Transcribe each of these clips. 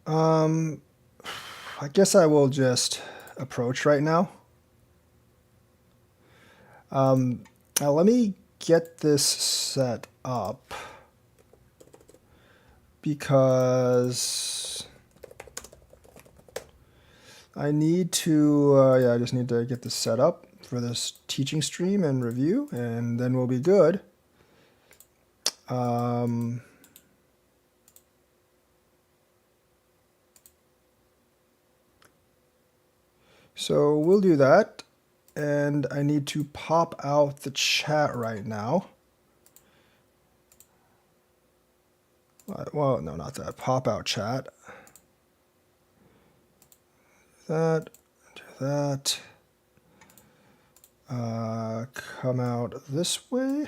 Um, I guess I will just approach right now. Now let me get this set up because I need to, yeah, I just need to get this set up for this teaching stream and review, and then we'll be good. Um, so we'll do that, and I need to pop out the chat right now. Well, no, not that. Pop out chat. That, do that. Come out this way.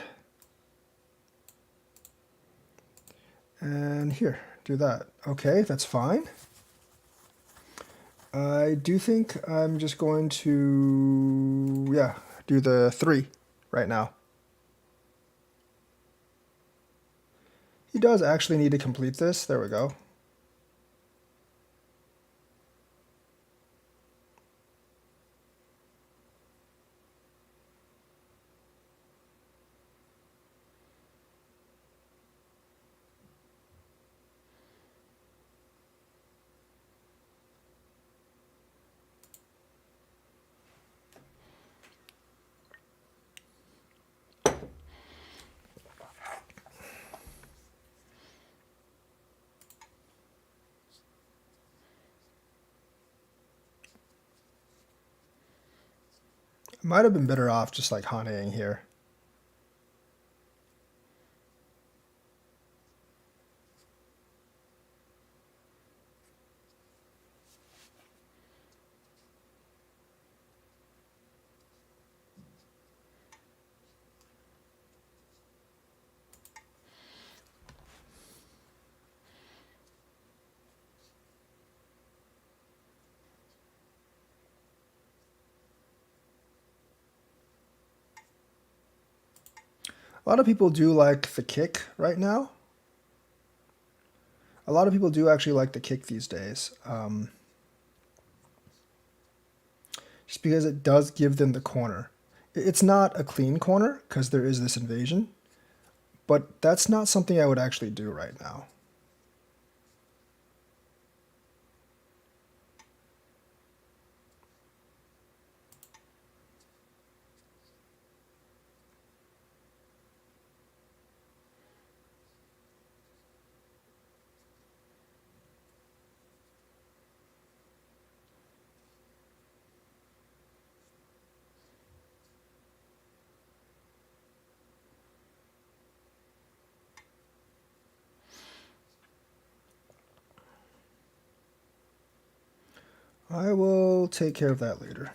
And here, do that. Okay, that's fine. I do think I'm just going to, yeah, do the 3 right now. He does actually need to complete this. There we go. Might have been better off just like honeying here. A lot of people do like the kick right now. A lot of people do actually like the kick these days. Just because it does give them the corner. It's not a clean corner because there is this invasion, but that's not something I would actually do right now. I will take care of that later.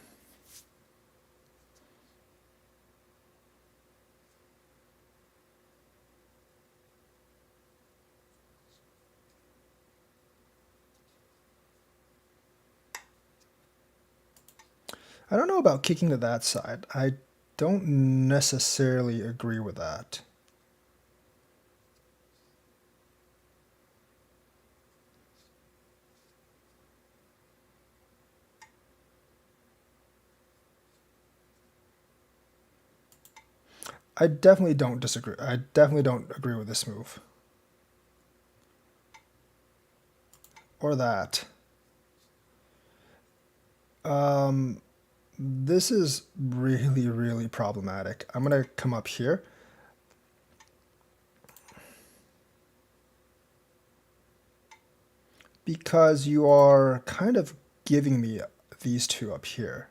I don't know about kicking to that side. I don't necessarily agree with that. I definitely don't disagree. I definitely don't agree with this move. Or that. This is really, really problematic. I'm going to come up here. Because you are kind of giving me these two up here.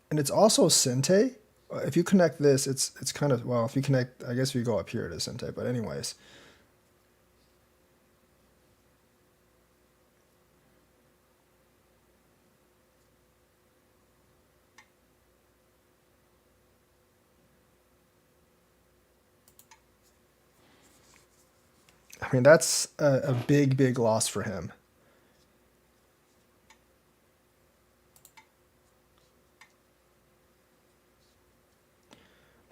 And it's also Sente. If you connect this, it's kind of, well, if you connect, I guess if you go up here, it is Sente. But anyways. I mean, that's a big, big loss for him.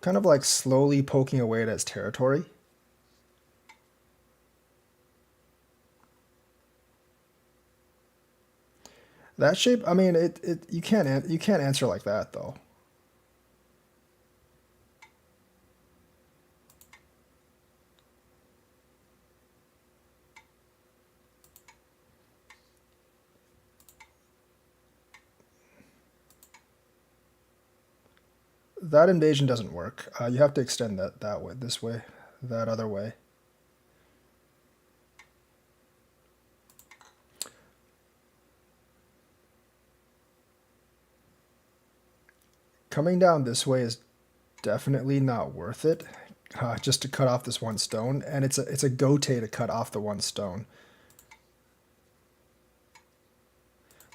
Kind of like slowly poking away at his territory. That shape, I mean, you can't answer like that though. That invasion doesn't work. You have to extend that way, this way, that other way. Coming down this way is definitely not worth it, just to cut off this one stone, and it's a gote to cut off the one stone.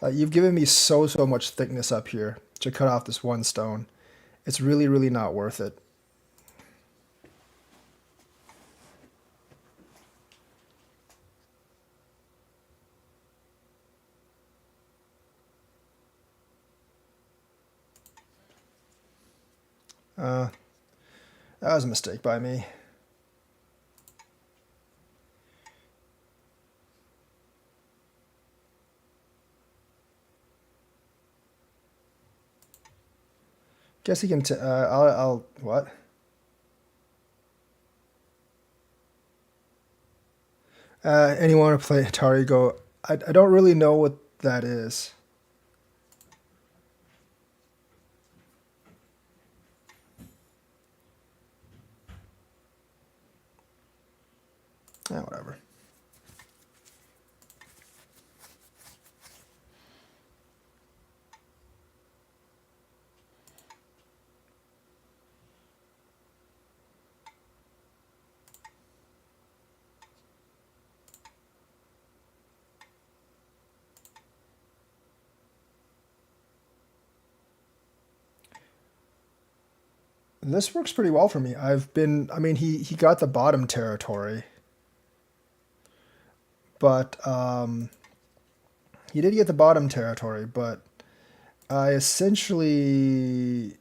You've given me so much thickness up here to cut off this one stone. It's really not worth it. Uh, that was a mistake by me. Guess he can. I'll what? Anyone want to play Atari? Go. I don't really know what that is. Whatever. This works pretty well for me. I mean, he got the bottom territory, but he did get the bottom territory, but I essentially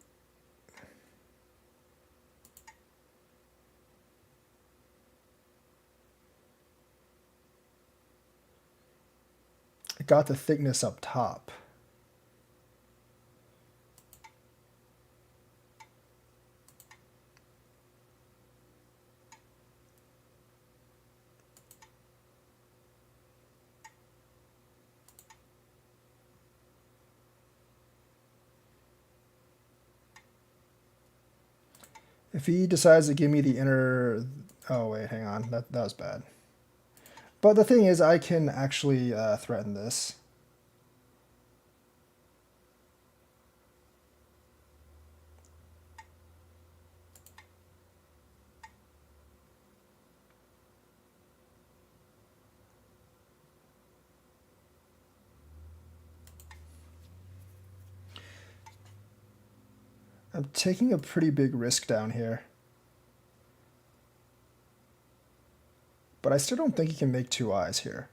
got the thickness up top. If he decides to give me the inner... Oh, wait, hang on. That was bad. But the thing is, I can actually threaten this. I'm taking a pretty big risk down here. But I still don't think he can make two eyes here.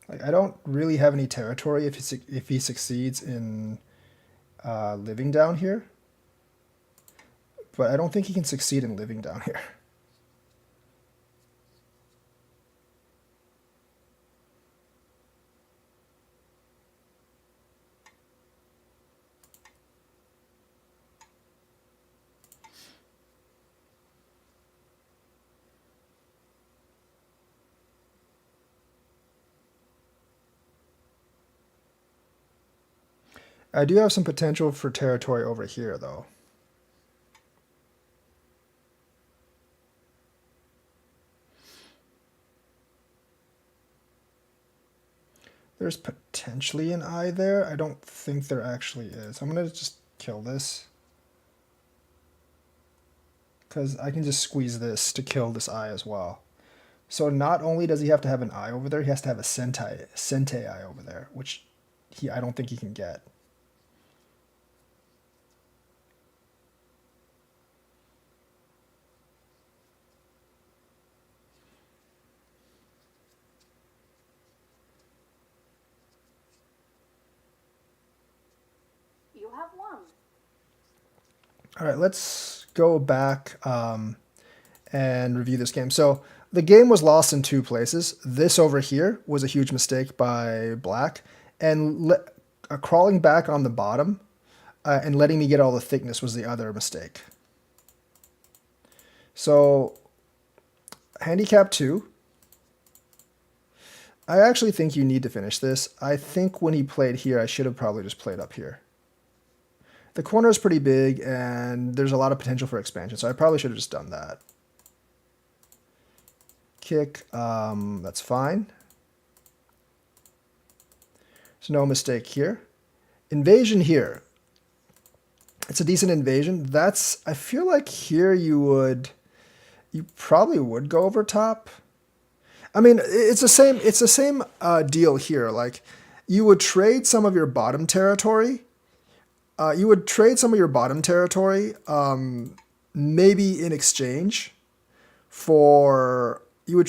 Like, I don't really have any territory if he succeeds in living down here. But I don't think he can succeed in living down here. I do have some potential for territory over here, though. There's potentially an eye there. I don't think there actually is. I'm going to just kill this. Because I can just squeeze this to kill this eye as well. So not only does he have to have an eye over there, he has to have a Sente eye over there, which I don't think he can get. All right, let's go back and review this game. So the game was lost in two places. This over here was a huge mistake by black, and crawling back on the bottom and letting me get all the thickness was the other mistake. So handicap 2. I actually think you need to finish this. I think when he played here, I should have probably just played up here. The corner is pretty big, and there's a lot of potential for expansion, so I probably should have just done that. Kick, that's fine. So no mistake here. Invasion here. It's a decent invasion. I feel like here you probably would go over top. I mean, it's the same deal here. Like, you would trade some of your bottom territory. Maybe in exchange for like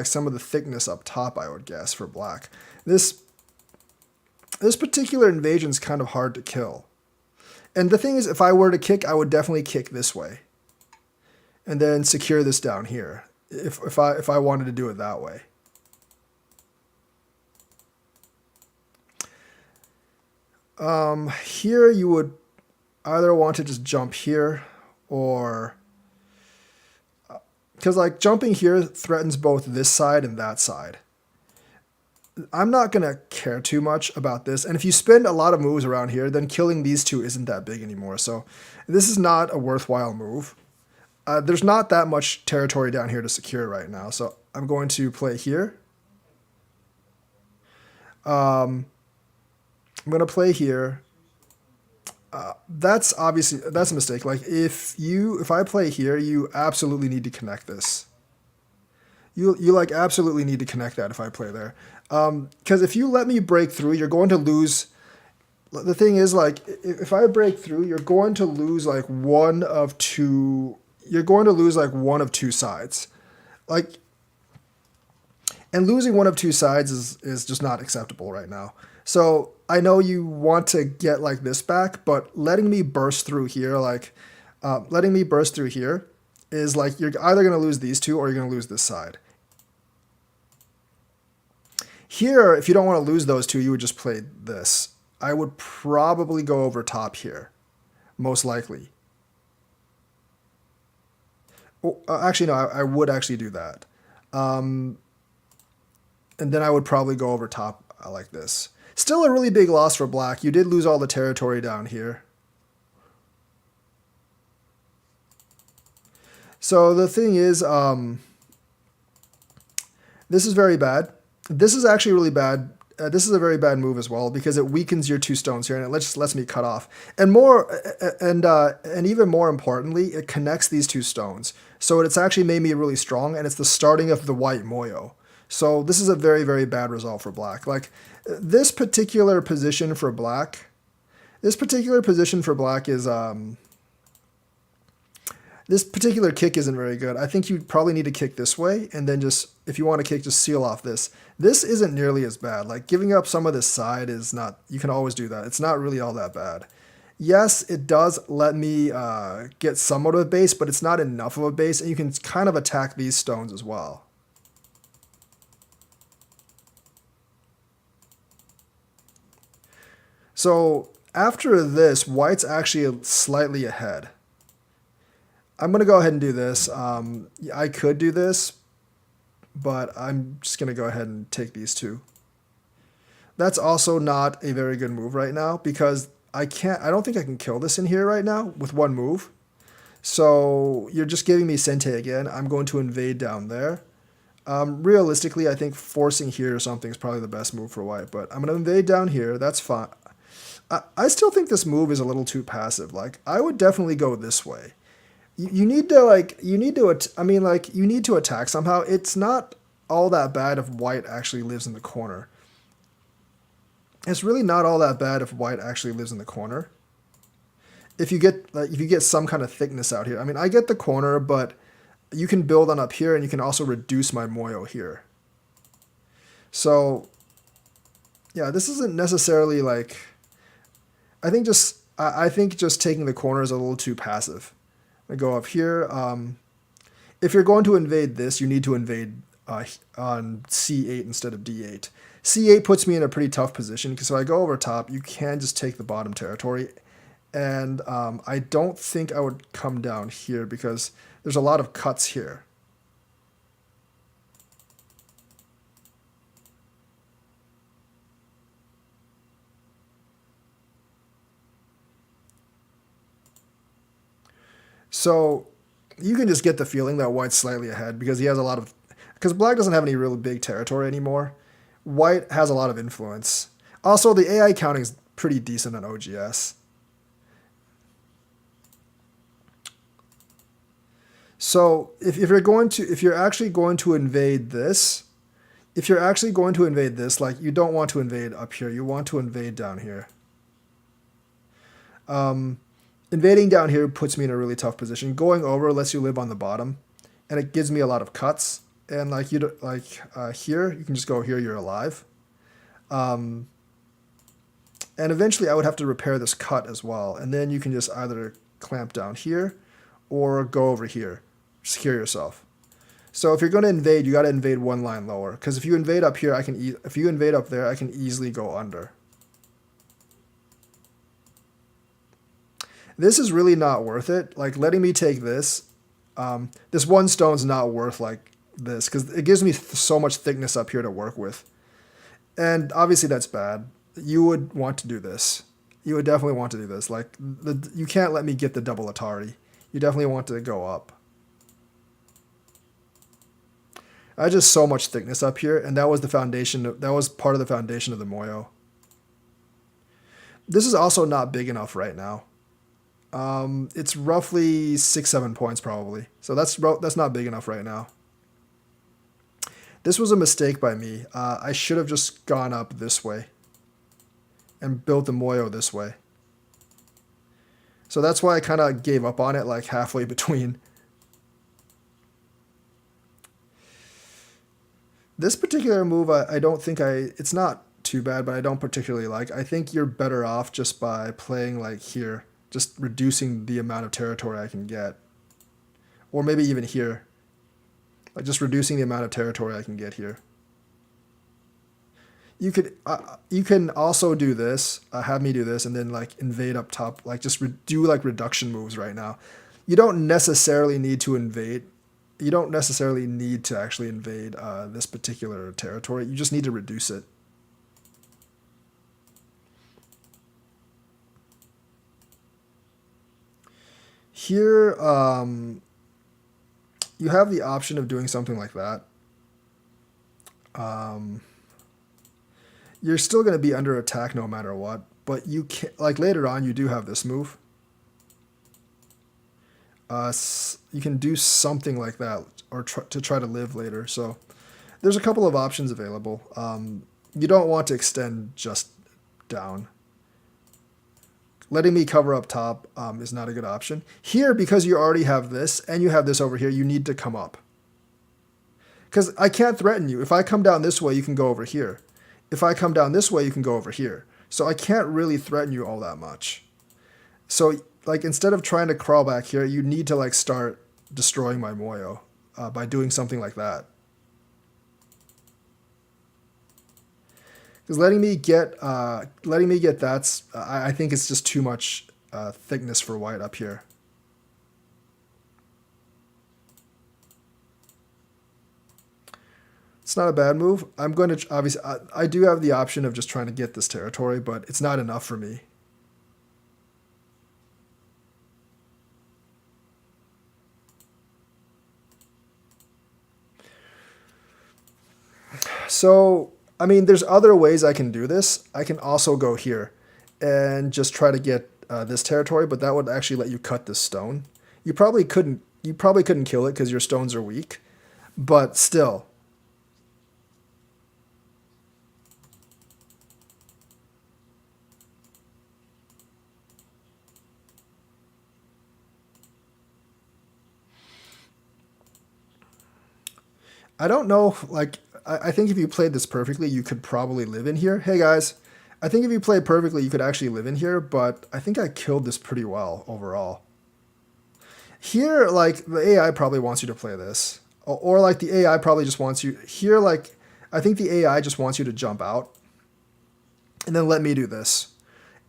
some of the thickness up top, I would guess, for black. This particular invasion is kind of hard to kill. And the thing is, if I were to kick, I would definitely kick this way. And then secure this down here, if I wanted to do it that way. Here you would either want to just jump here, or because like jumping here threatens both this side and that side. I'm not going to care too much about this. And if you spend a lot of moves around here, then killing these two isn't that big anymore. So this is not a worthwhile move. There's not that much territory down here to secure right now. So I'm going to play here. I'm going to play here. That's a mistake. Like if I play here, you absolutely need to connect this. You like absolutely need to connect that if I play there. Because if you let me break through, you're going to lose. The thing is, like, if I break through, you're going to lose like one of two. You're going to lose like one of two sides. Like, and losing one of two sides is just not acceptable right now. So I know you want to get like this back, but letting me burst through here, is like you're either going to lose these two or you're going to lose this side. Here, if you don't want to lose those two, you would just play this. I would probably go over top here, most likely. Oh, actually, no, I would actually do that. And then I would probably go over top like this. Still a really big loss for black. You did lose all the territory down here. So the thing is, this is very bad. This is actually really bad. This is a very bad move as well because it weakens your two stones here and it just lets me cut off. And even more importantly, it connects these two stones. So it's actually made me really strong, and it's the starting of the white moyo. So this is a very, very bad result for black. Like this particular position for black is this particular kick isn't very good. I think you probably need to kick this way, and then just, if you want to kick, just seal off this. This isn't nearly as bad. Like, giving up some of this side is not, you can always do that. It's not really all that bad. Yes, it does let me get somewhat of a base, but it's not enough of a base, and you can kind of attack these stones as well. So, after this, white's actually slightly ahead. I'm going to go ahead and do this. I could do this, but I'm just going to go ahead and take these two. That's also not a very good move right now because I don't think I can kill this in here right now with one move. So you're just giving me Sente again. I'm going to invade down there. Realistically, I think forcing here or something is probably the best move for white, but I'm going to invade down here. That's fine. I still think this move is a little too passive. Like, I would definitely go this way. You need to attack somehow. It's not all that bad if white actually lives in the corner. It's really not all that bad if white actually lives in the corner. If you get some kind of thickness out here. I mean, I get the corner, but you can build on up here, and you can also reduce my moyo here. So, yeah, this isn't necessarily like. I think I think just taking the corner is a little too passive. I go up here. If you're going to invade this, you need to invade on c8 instead of d8. c8 puts me in a pretty tough position because if I go over top, you can just take the bottom territory. And I don't think I would come down here because there's a lot of cuts here. So you can just get the feeling that white's slightly ahead because he has a lot of... Because black doesn't have any really big territory anymore. White has a lot of influence. Also, the AI counting is pretty decent on OGS. So if you're actually going to invade this, like you don't want to invade up here, you want to invade down here. Invading down here puts me in a really tough position. Going over lets you live on the bottom, and it gives me a lot of cuts. And like here, you can just go here, you're alive. And eventually I would have to repair this cut as well. And then you can just either clamp down here or go over here. Secure yourself. So if you're going to invade, you got to invade one line lower. Because if you invade up here, if you invade up there, I can easily go under. This is really not worth it. Like letting me take this, this one stone's not worth like this because it gives me so much thickness up here to work with. And obviously that's bad. You would want to do this. You would definitely want to do this. Like you can't let me get the double Atari. You definitely want to go up. I had just so much thickness up here, and that was the foundation. That was part of the foundation of the Moyo. This is also not big enough right now. It's roughly 6-7 points probably. So that's not big enough right now. This was a mistake by me. I should have just gone up this way and built the Moyo this way. So that's why I kind of gave up on it like halfway between. This particular move, I don't think it's not too bad, but I don't particularly like. I think you're better off just by playing like here, just reducing the amount of territory I can get. Or maybe even here. Like just reducing the amount of territory I can get here. You can also do this, have me do this, and then like invade up top, like just do like reduction moves right now. You don't necessarily need to invade. You don't necessarily need to actually invade this particular territory. You just need to reduce it. Here, you have the option of doing something like that. You're still going to be under attack no matter what, but you can, like later on, you do have this move. You can do something like that or to try to live later. So there's a couple of options available. You don't want to extend just down. Letting me cover up top is not a good option. Here, because you already have this and you have this over here, you need to come up. Because I can't threaten you. If I come down this way, you can go over here. If I come down this way, you can go over here. So I can't really threaten you all that much. So like instead of trying to crawl back here, you need to like start destroying my Moyo by doing something like that. Because letting me get that, I think it's just too much thickness for white up here. It's not a bad move. I'm going to obviously I do have the option of just trying to get this territory, but it's not enough for me. So, I mean, there's other ways I can do this. I can also go here and just try to get this territory, but that would actually let you cut this stone. You probably couldn't kill it because your stones are weak, but still. I don't know, like, I think if you played this perfectly, you could probably live in here. Hey guys, I think if you play perfectly, you could actually live in here, but I think I killed this pretty well overall. Here, like, the AI probably wants you to play this. Or like, the AI probably just wants you... Here, like, I think the AI just wants you to jump out. And then let me do this.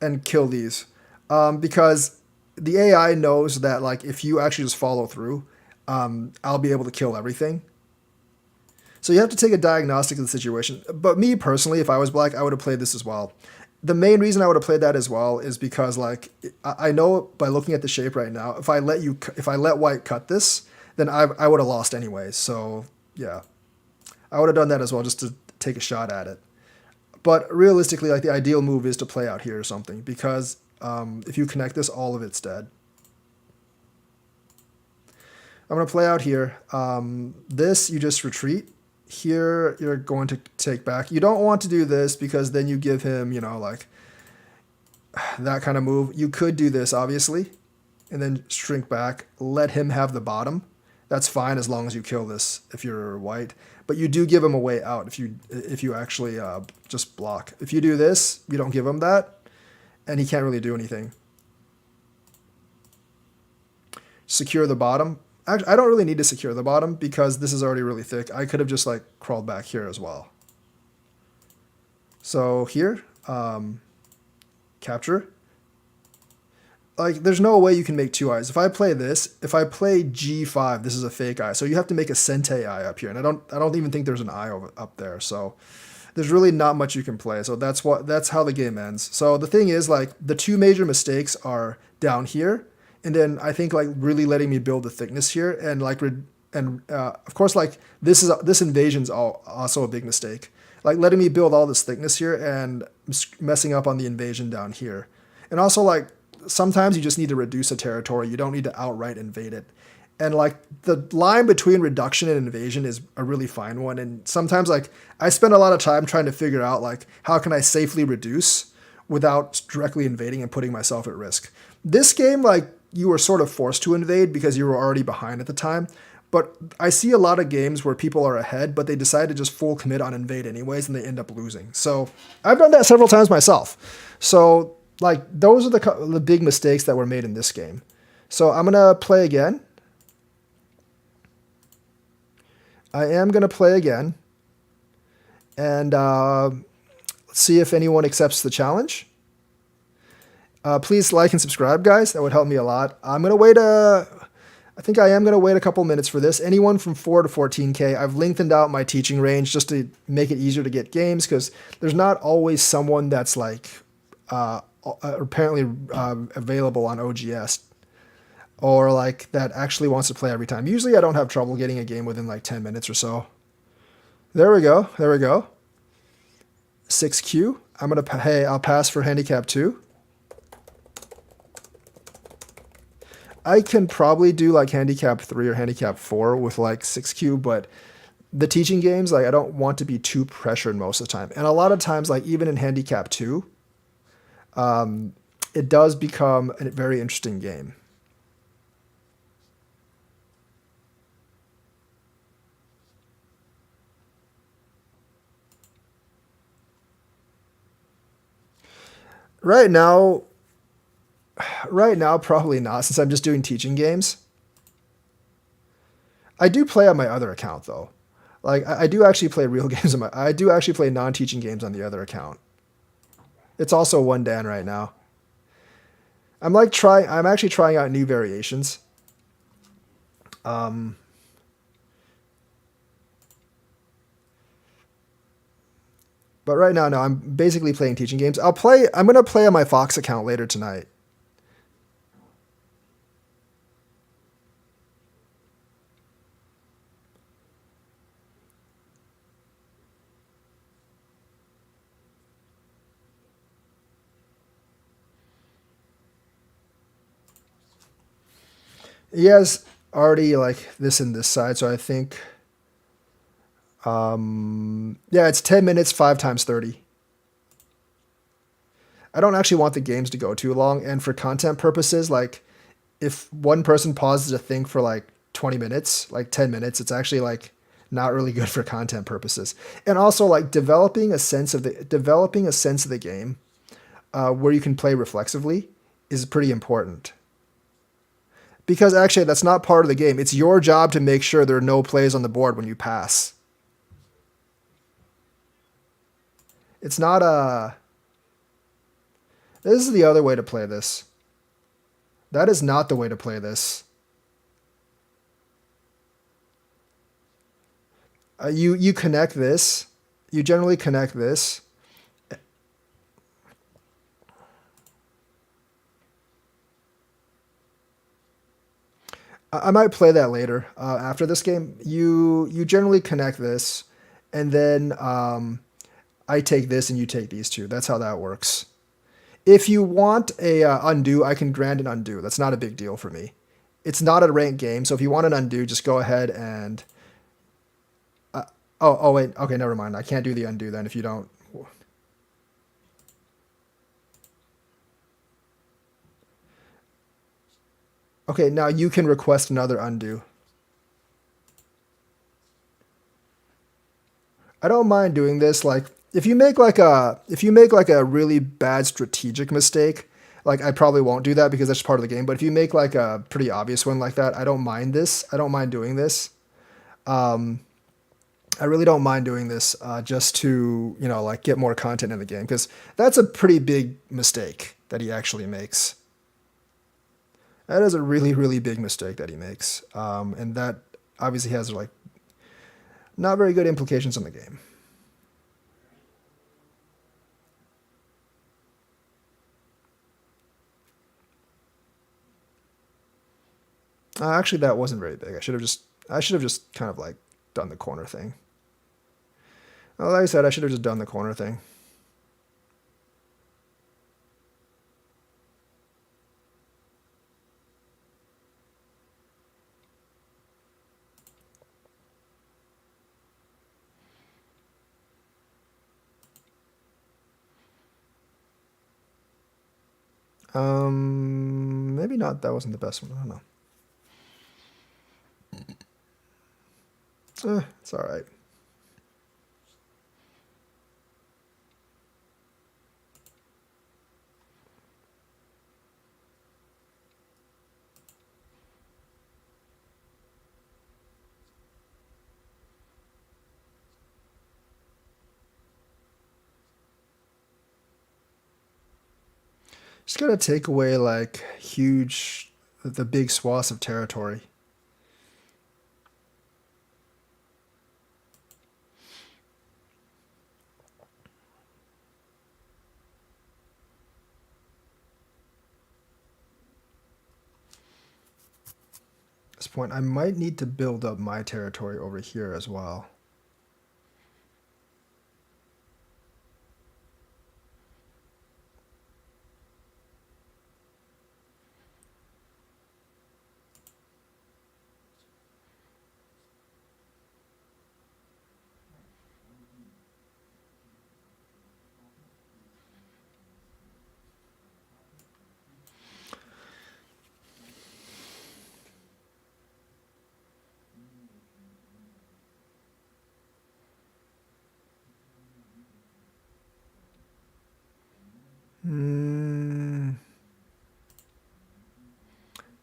And kill these. Because the AI knows that, like, if you actually just follow through, I'll be able to kill everything. So you have to take a diagnostic of the situation. But me personally, if I was black, I would have played this as well. The main reason I would have played that as well is because, like, I know by looking at the shape right now, if I let white cut this, then I would have lost anyways. So yeah, I would have done that as well just to take a shot at it. But realistically, like, the ideal move is to play out here or something, because if you connect this, all of it's dead. I'm gonna play out here. This you just retreat. Here you're going to take back. You don't want to do this because then you give him, you know, like that kind of move. You could do this, obviously, and then shrink back. Let him have the bottom. That's fine as long as you kill this if you're white. But you do give him a way out if you actually just block. If you do this, you don't give him that, and he can't really do anything. Secure the bottom. I don't really need to secure the bottom because this is already really thick. I could have just like crawled back here as well. So here, capture. Like, there's no way you can make two eyes. If I play this, if I play G5, this is a fake eye. So you have to make a Sente eye up here, and I don't even think there's an eye up there. So there's really not much you can play. So that's how the game ends. So the thing is, like, the two major mistakes are down here. And then I think, like, really letting me build the thickness here, and like, of course, like, this invasion's also a big mistake. Like, letting me build all this thickness here and messing up on the invasion down here. And also, like, sometimes you just need to reduce a territory. You don't need to outright invade it. And like, the line between reduction and invasion is a really fine one. And sometimes, like, I spend a lot of time trying to figure out, like, how can I safely reduce without directly invading and putting myself at risk. This game, like, you were sort of forced to invade because you were already behind at the time. But I see a lot of games where people are ahead, but they decide to just full commit on invade anyways, and they end up losing. So I've done that several times myself. So, like, those are the big mistakes that were made in this game. So I'm going to play again. I am going to play again. And let's see if anyone accepts the challenge. Please like and subscribe, guys. That would help me a lot. I am going to wait a couple minutes for this. Anyone from 4 to 14K, I've lengthened out my teaching range just to make it easier to get games, because there's not always someone that's, like, apparently available on OGS, or like that actually wants to play every time. Usually I don't have trouble getting a game within like 10 minutes or so. There we go. 6Q. I'll pass for handicap 2. I can probably do like handicap 3 or handicap 4 with like 6Q, but the teaching games, like, I don't want to be too pressured most of the time. And a lot of times, like, even in handicap 2, it does become a very interesting game. Right now, probably not, since I'm just doing teaching games. I do play on my other account, though. Like, I do actually play real games I do actually play non-teaching games on the other account. It's also 1 Dan right now. I'm actually trying out new variations. But right now, no, I'm basically playing teaching games. I'm going to play on my Fox account later tonight. He has already, like, this and this side, so I think, yeah, it's 10 minutes, 5 times 30. I don't actually want the games to go too long, and for content purposes, like, if one person pauses to think for like 20 minutes, like 10 minutes, it's actually like not really good for content purposes. And also like developing a sense of the game where you can play reflexively is pretty important. Because actually that's not part of the game. It's your job to make sure there are no plays on the board when you pass. It's not a... This is the other way to play this. That is not the way to play this. You connect this. You generally connect this. I might play that later after this game. You generally connect this, and then I take this and you take these two. That's how that works. If you want a undo, I can grant an undo. That's not a big deal for me. It's not a ranked game, so if you want an undo, just go ahead and... Oh, wait. Okay, never mind. I can't do the undo then if you don't... Okay, now you can request another undo. I don't mind doing this. Like, if you make like a really bad strategic mistake, like I probably won't do that because that's part of the game. But if you make like a pretty obvious one like that, I don't mind this. I don't mind doing this. I really don't mind doing this just to, like get more content in the game because that's a pretty big mistake that he actually makes. That is a really, really big mistake that he makes. And that obviously has like not very good implications on the game. Actually, that wasn't very big. I should have just kind of like done the corner thing. Well, like I said, I should have just done the corner thing. Maybe not. That wasn't the best one. I don't know. It's all right. Just gotta take away like the big swaths of territory. At this point, I might need to build up my territory over here as well.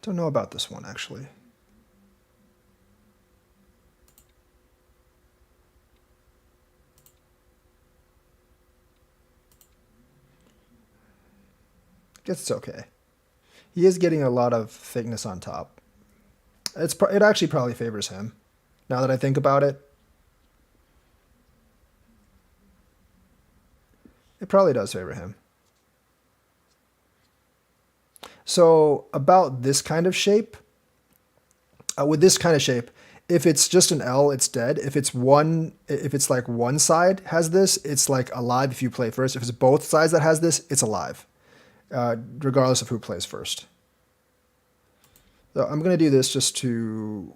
Don't know about this one actually. Guess it's okay. He is getting a lot of thickness on top. It actually probably favors him. Now that I think about it, it probably does favor him. So about this kind of shape, with this kind of shape, if it's just an L, it's dead. If it's like one side has this, it's like alive if you play first. If it's both sides that has this, it's alive, regardless of who plays first. So I'm gonna do this just to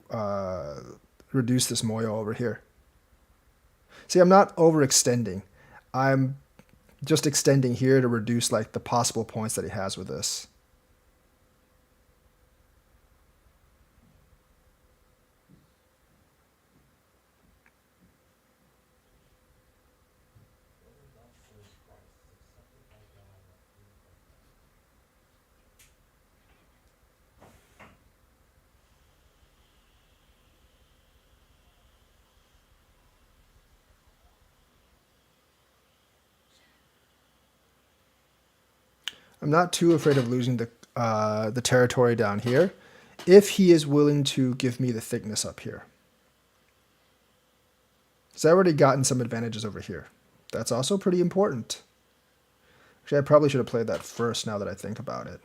reduce this moyo over here. See, I'm not overextending. I'm just extending here to reduce like the possible points that he has with this. I'm not too afraid of losing the territory down here if he is willing to give me the thickness up here. So I've already gotten some advantages over here. That's also pretty important. Actually, I probably should have played that first now that I think about it.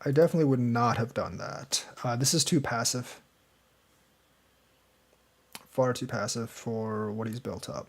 I definitely would not have done that. This is too passive. Far too passive for what he's built up.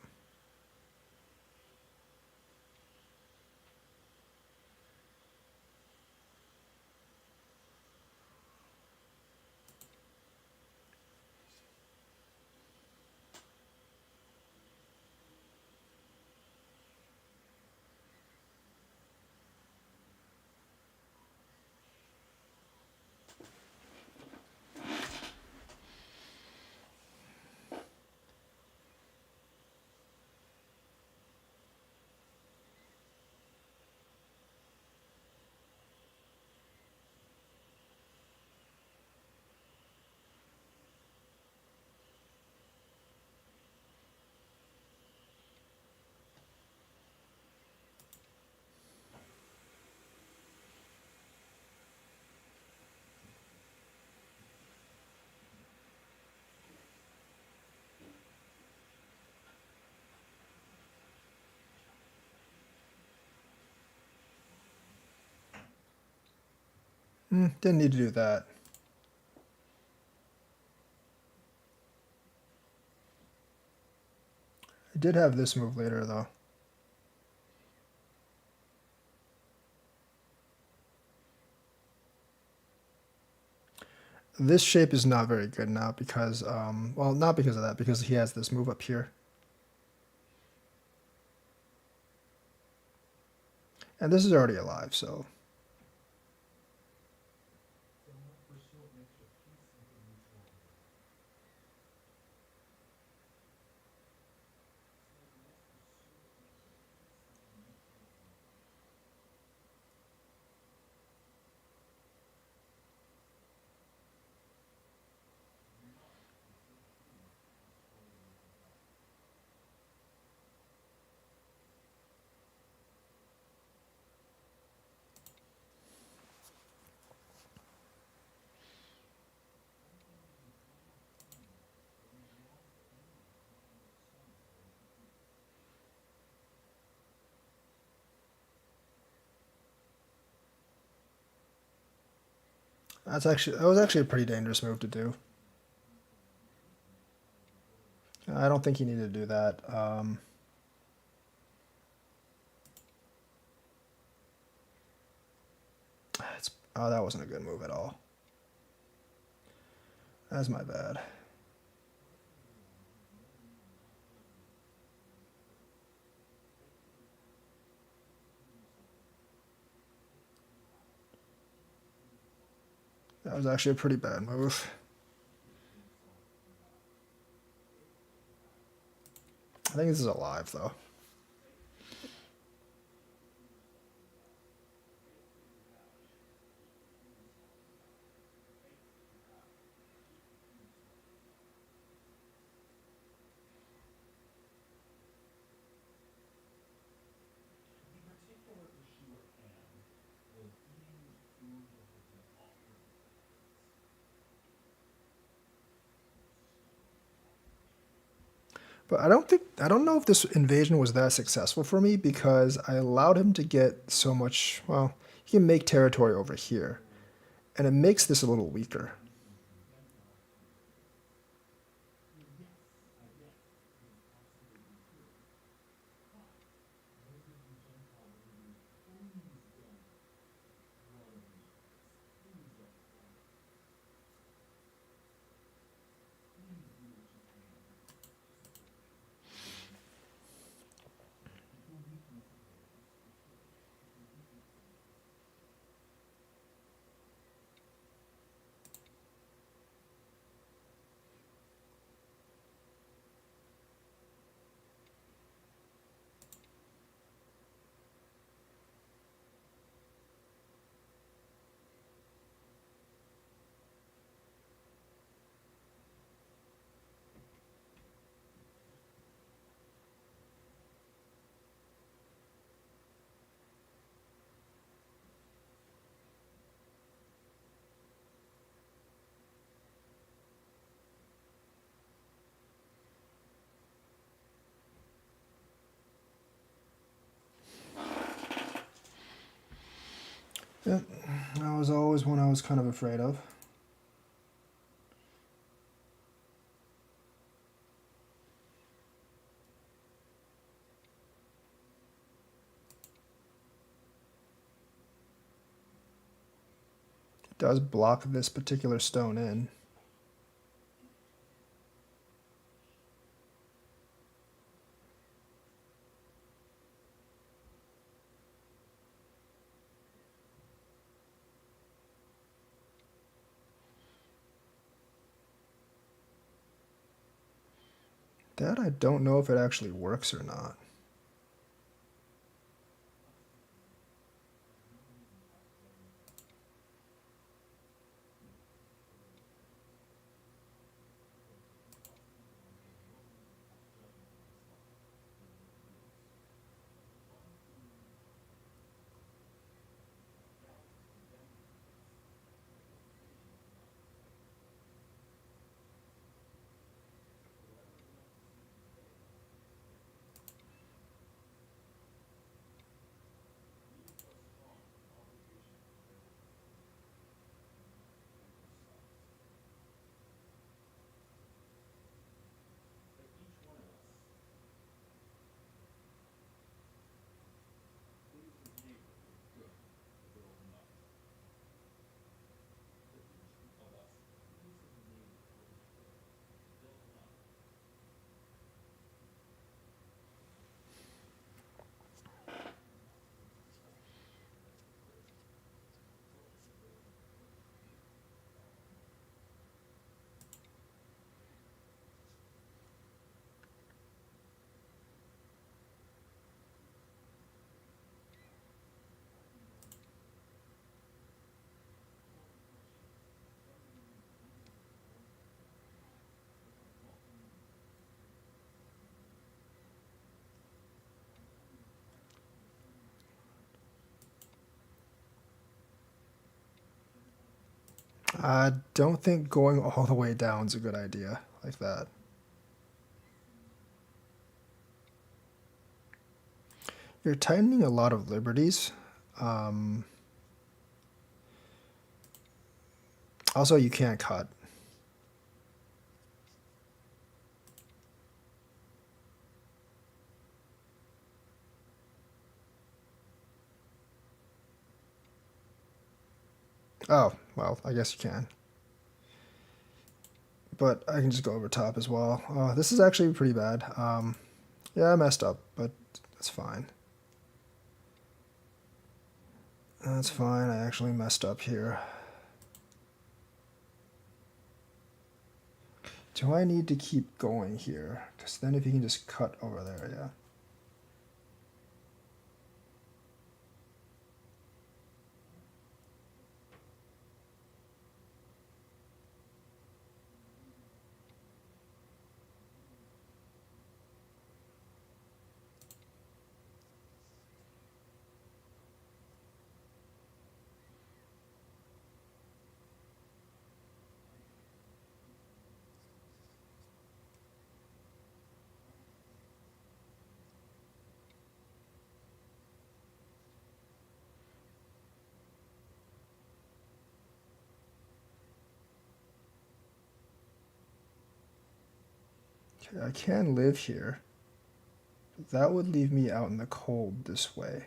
Didn't need to do that. I did have this move later, though. This shape is not very good now because, well, not because of that, because he has this move up here. And this is already alive, so. That was actually a pretty dangerous move to do. I don't think he needed to do that. Oh, that wasn't a good move at all. That's my bad. That was actually a pretty bad move. I think this is alive, though. But I don't know if this invasion was that successful for me because I allowed him to get so much, well, he can make territory over here. And it makes this a little weaker. Yeah, that was always one I was kind of afraid of. It does block this particular stone in. That I don't know if it actually works or not. I don't think going all the way down is a good idea like that. You're tightening a lot of liberties. Um, Also, you can't cut. Oh, well, I guess you can. But I can just go over top as well. This is actually pretty bad. Yeah, I messed up, but that's fine. That's fine. I actually messed up here. Do I need to keep going here? Because then if you can just cut over there, yeah. Okay, I can live here. But that would leave me out in the cold this way.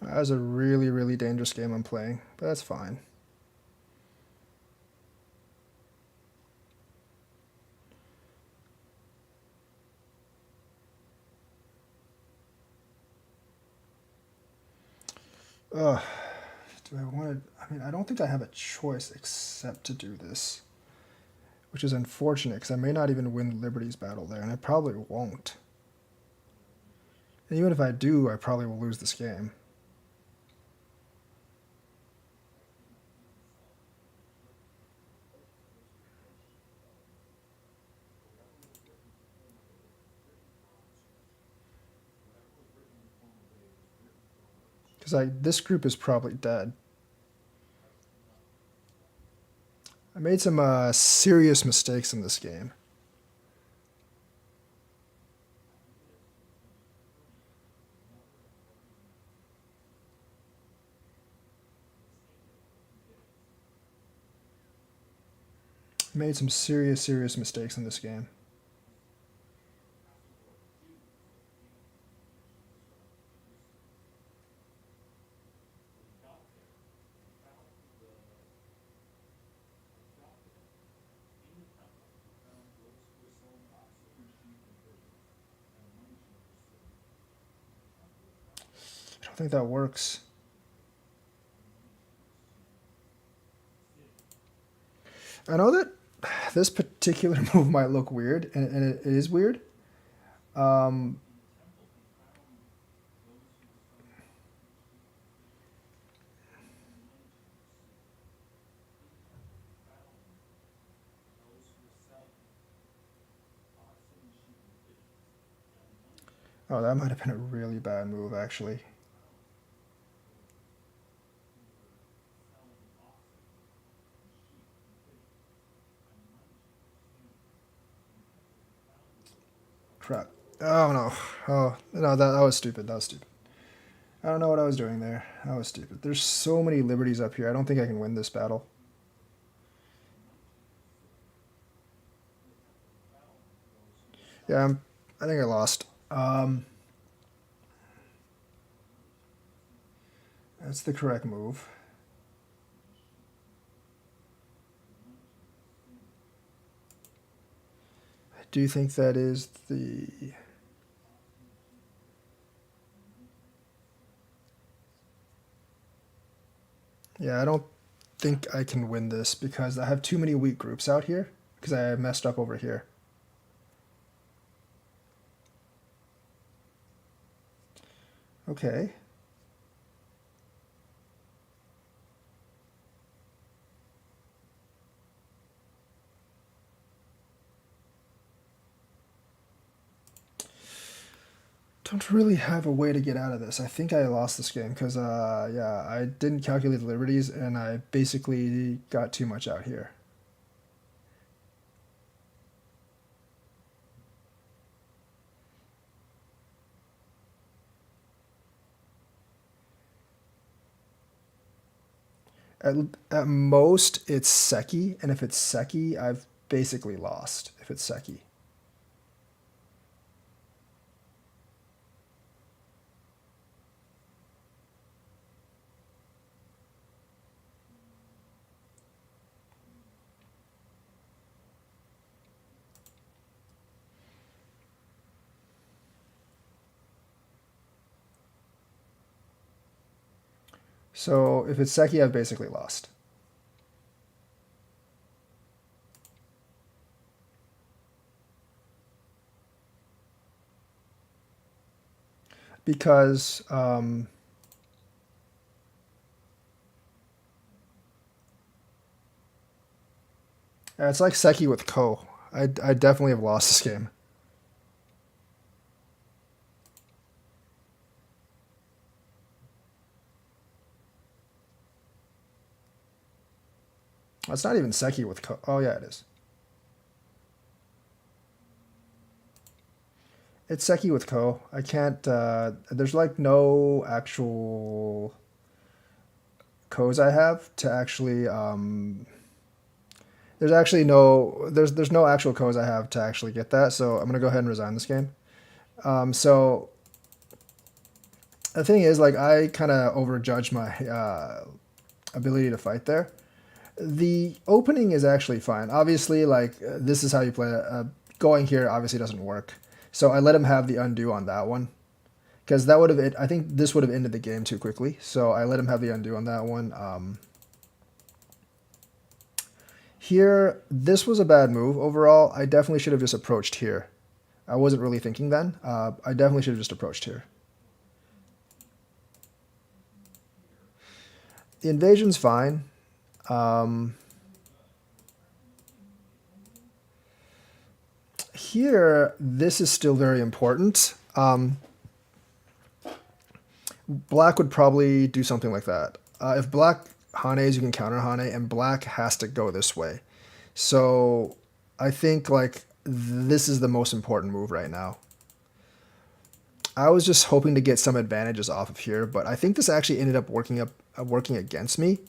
That was a really, really dangerous game I'm playing, but that's fine. Ugh. Do I want to? I mean, I don't think I have a choice except to do this, which is unfortunate because I may not even win Liberty's battle there, and I probably won't. And even if I do, I probably will lose this game. Because this group is probably dead. I made some serious mistakes in this game. Made some serious mistakes in this game. I don't think that works. I know that this particular move might look weird, and it is weird. Um, oh, that might have been a really bad move, actually. Crap. Oh no. Oh no, that was stupid. That was stupid. I don't know what I was doing there. That was stupid. There's so many liberties up here. I don't think I can win this battle. Yeah, I think I lost. That's the correct move. I do think that is the... Yeah, I don't think I can win this because I have too many weak groups out here because I messed up over here. Okay. Don't really have a way to get out of this. I think I lost this game because, yeah, I didn't calculate the liberties and I basically got too much out here. At, at most, it's Seki, and if it's Seki, I've basically lost if it's Seki. So if it's Seki, I've basically lost. Because it's like Seki with Ko. I definitely have lost this game. It's not even Seki with Ko. Oh, yeah, it is. It's Seki with Ko. I can't. There's like no actual Ko's I have to actually. There's actually no. There's no actual Ko's I have to actually get that. So I'm gonna go ahead and resign this game. So The thing is, like, I kind of overjudged my ability to fight there. The opening is actually fine. Obviously, like, this is how you play it. Going here obviously doesn't work. So I let him have the undo on that one. Because that would have, I think this would have ended the game too quickly. So I let him have the undo on that one. Here, this was a bad move. Overall, I definitely should have just approached here. I wasn't really thinking then. I definitely should have just approached here. The invasion's fine. Here, this is still very important. Black would probably do something like that. If black Hanes, you can counter Hane, and black has to go this way. So I think like this is the most important move right now. I was just hoping to get some advantages off of here, but I think this actually ended up working against me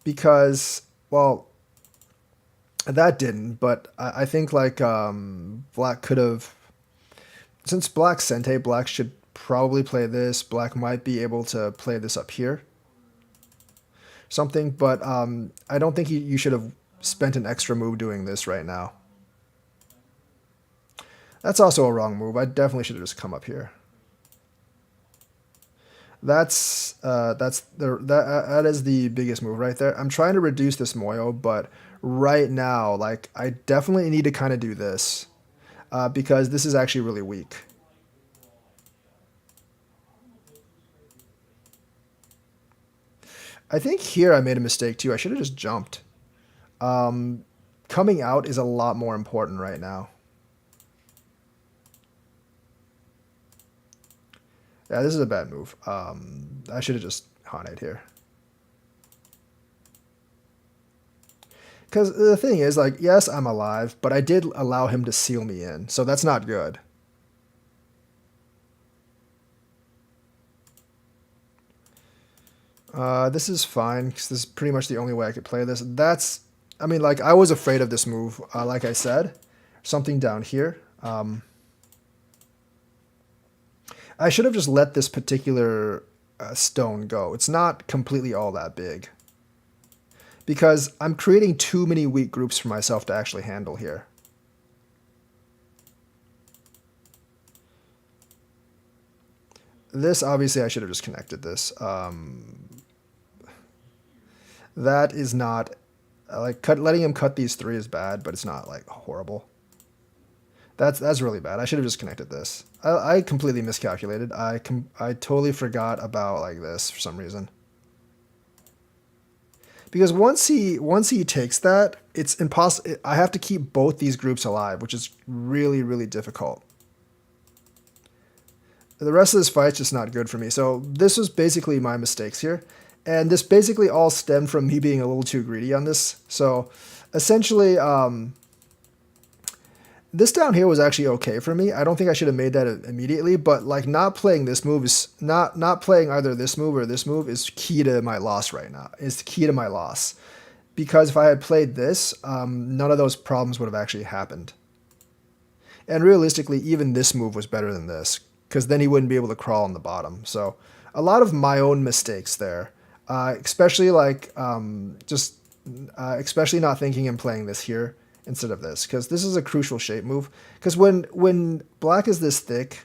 because, well, that didn't. But I think like black could have, since black Sente, black should probably play this. Black might be able to play this up here, something. But I don't think you should have spent an extra move doing this right now. That's also a wrong move. I definitely should have just come up here. That is the biggest move right there. I'm trying to reduce this Moyo, but right now, like, I definitely need to kind of do this because this is actually really weak. I think here I made a mistake too. I should have just jumped. Coming out is a lot more important right now. Yeah, this is a bad move. I should have just Haned here. Because the thing is, like, yes, I'm alive, but I did allow him to seal me in, so that's not good. This is fine, because this is pretty much the only way I could play this. I mean, like, I was afraid of this move, like I said. Something down here. I should have just let this particular stone go. It's not completely all that big. Because I'm creating too many weak groups for myself to actually handle here. This, obviously, I should have just connected this. That is not... Like, letting him cut these three is bad, but it's not, like, horrible. That's really bad. I should have just connected this. I completely miscalculated. I totally forgot about like this for some reason. Because once he takes that, it's impossible. I have to keep both these groups alive, which is really, really difficult. The rest of this fight's just not good for me. So this was basically my mistakes here. And this basically all stemmed from me being a little too greedy on this. So essentially, this down here was actually okay for me. I don't think I should have made that immediately, but like not playing this move is not playing either this move or this move is key to my loss right now. Is key to my loss, because if I had played this, none of those problems would have actually happened. And realistically, even this move was better than this, because then he wouldn't be able to crawl on the bottom. So a lot of my own mistakes there, especially like especially not thinking and playing this here instead of this, because this is a crucial shape move. Because when black is this thick,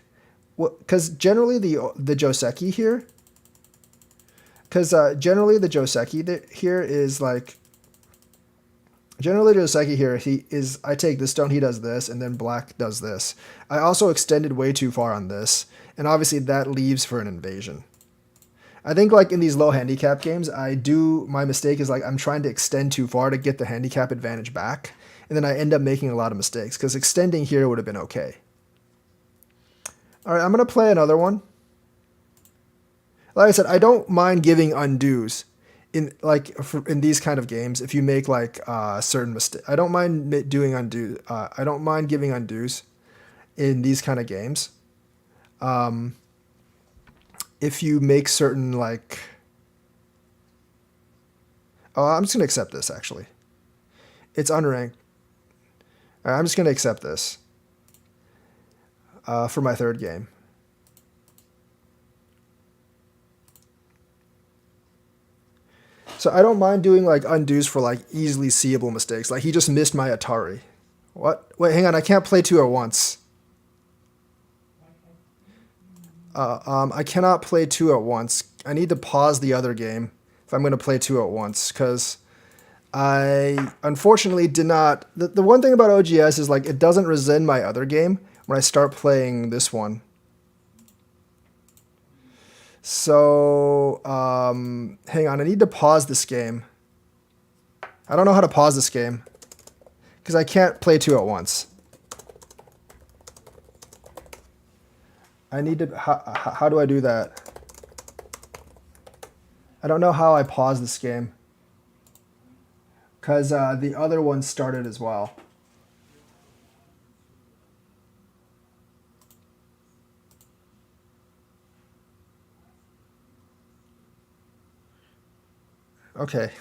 because generally the Joseki here, generally the Joseki here is like, generally the Joseki here, I take this stone, he does this, and then black does this. I also extended way too far on this, and obviously that leaves for an invasion. I think like in these low handicap games, my mistake is like I'm trying to extend too far to get the handicap advantage back. And then I end up making a lot of mistakes because extending here would have been okay. All right, I'm going to play another one. Like I said, I don't mind giving undos in these kind of games if you make like certain mistakes. I don't mind doing undo. I don't mind giving undos in these kind of games. If you make certain like... Oh, I'm just going to accept this actually. It's unranked. I'm just going to accept this for my third game. So I don't mind doing like undos for like easily seeable mistakes. Like he just missed my Atari. What? Wait, hang on. I can't play two at once. I cannot play two at once. I need to pause the other game if I'm going to play two at once because I unfortunately did not. The one thing about OGS is like it doesn't resend my other game when I start playing this one. So hang on. I need to pause this game. I don't know how to pause this game because I can't play two at once. I need to. How do I do that? I don't know how I pause this game because the other one started as well. Okay.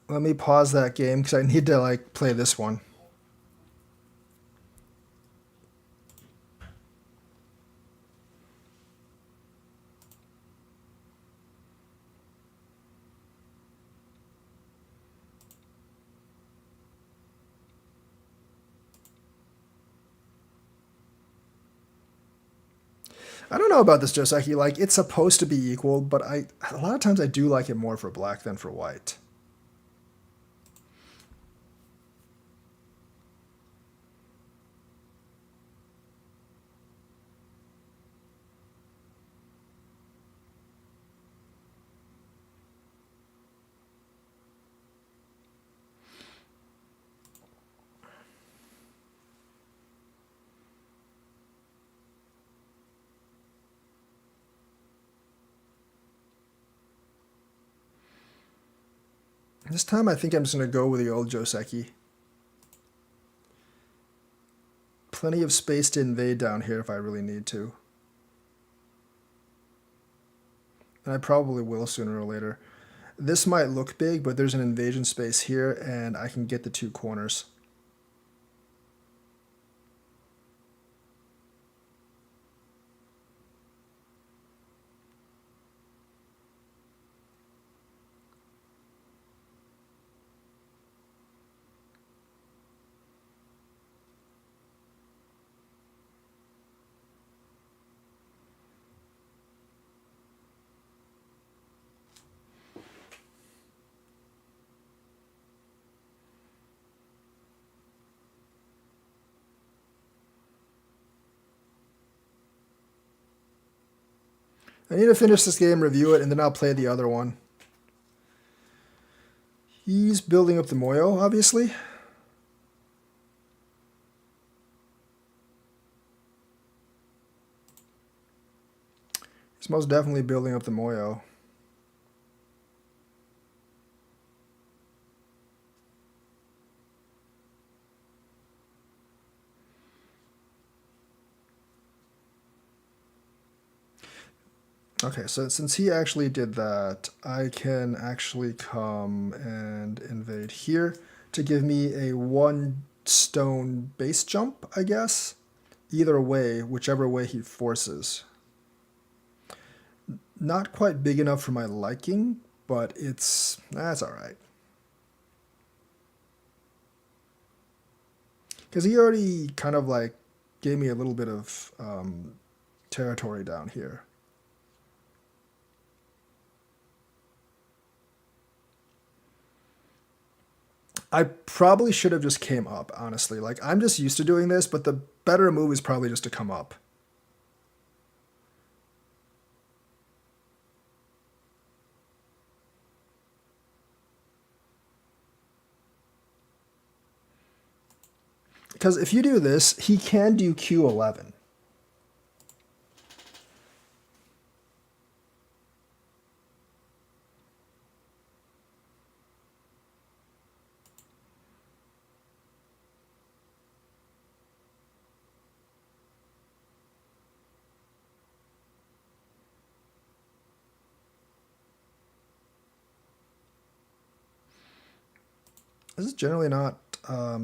Let me pause that game because I need to like play this one. I don't know about this Joseki. Like it's supposed to be equal, but a lot of times I do like it more for black than for white. This time I think I'm just going to go with the old Joseki. Plenty of space to invade down here if I really need to. And I probably will sooner or later. This might look big, but there's an invasion space here, and I can get the two corners. I need to finish this game, review it, and then I'll play the other one. He's building up the Moyo, obviously. He's most definitely building up the Moyo. Okay, so since he actually did that, I can actually come and invade here to give me a one stone base jump, I guess. Either way, whichever way he forces. Not quite big enough for my liking, but that's alright. Because he already kind of like gave me a little bit of territory down here. I probably should have just came up, honestly. Like, I'm just used to doing this, but the better move is probably just to come up. Because if you do this, he can do Q11. This is generally not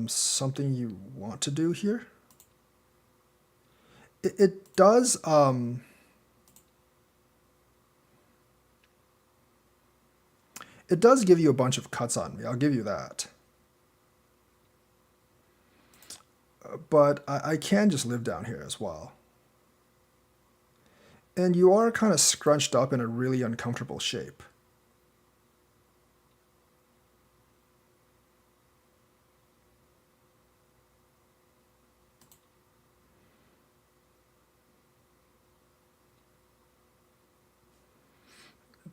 something you want to do here. It does. It does give you a bunch of cuts on me. I'll give you that. But I can just live down here as well. And you are kind of scrunched up in a really uncomfortable shape.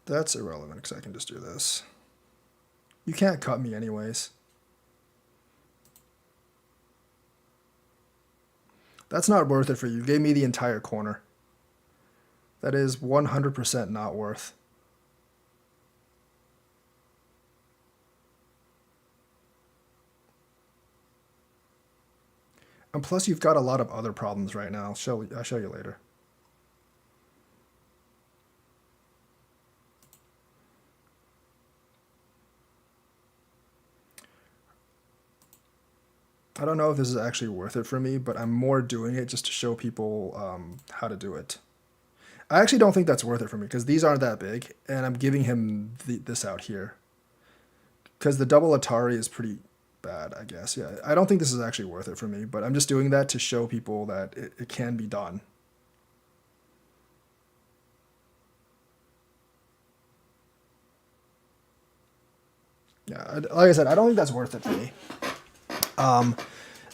That's irrelevant because I can just do this. You can't cut me anyways. That's not worth it for you. You gave me the entire corner. That is 100% not worth. And plus you've got a lot of other problems right now. I'll show you later. I don't know if this is actually worth it for me, but I'm more doing it just to show people how to do it. I actually don't think that's worth it for me because these aren't that big, and I'm giving him this out here. Because the double Atari is pretty bad, I guess. Yeah, I don't think this is actually worth it for me, but I'm just doing that to show people that it can be done. Yeah, like I said, I don't think that's worth it for me.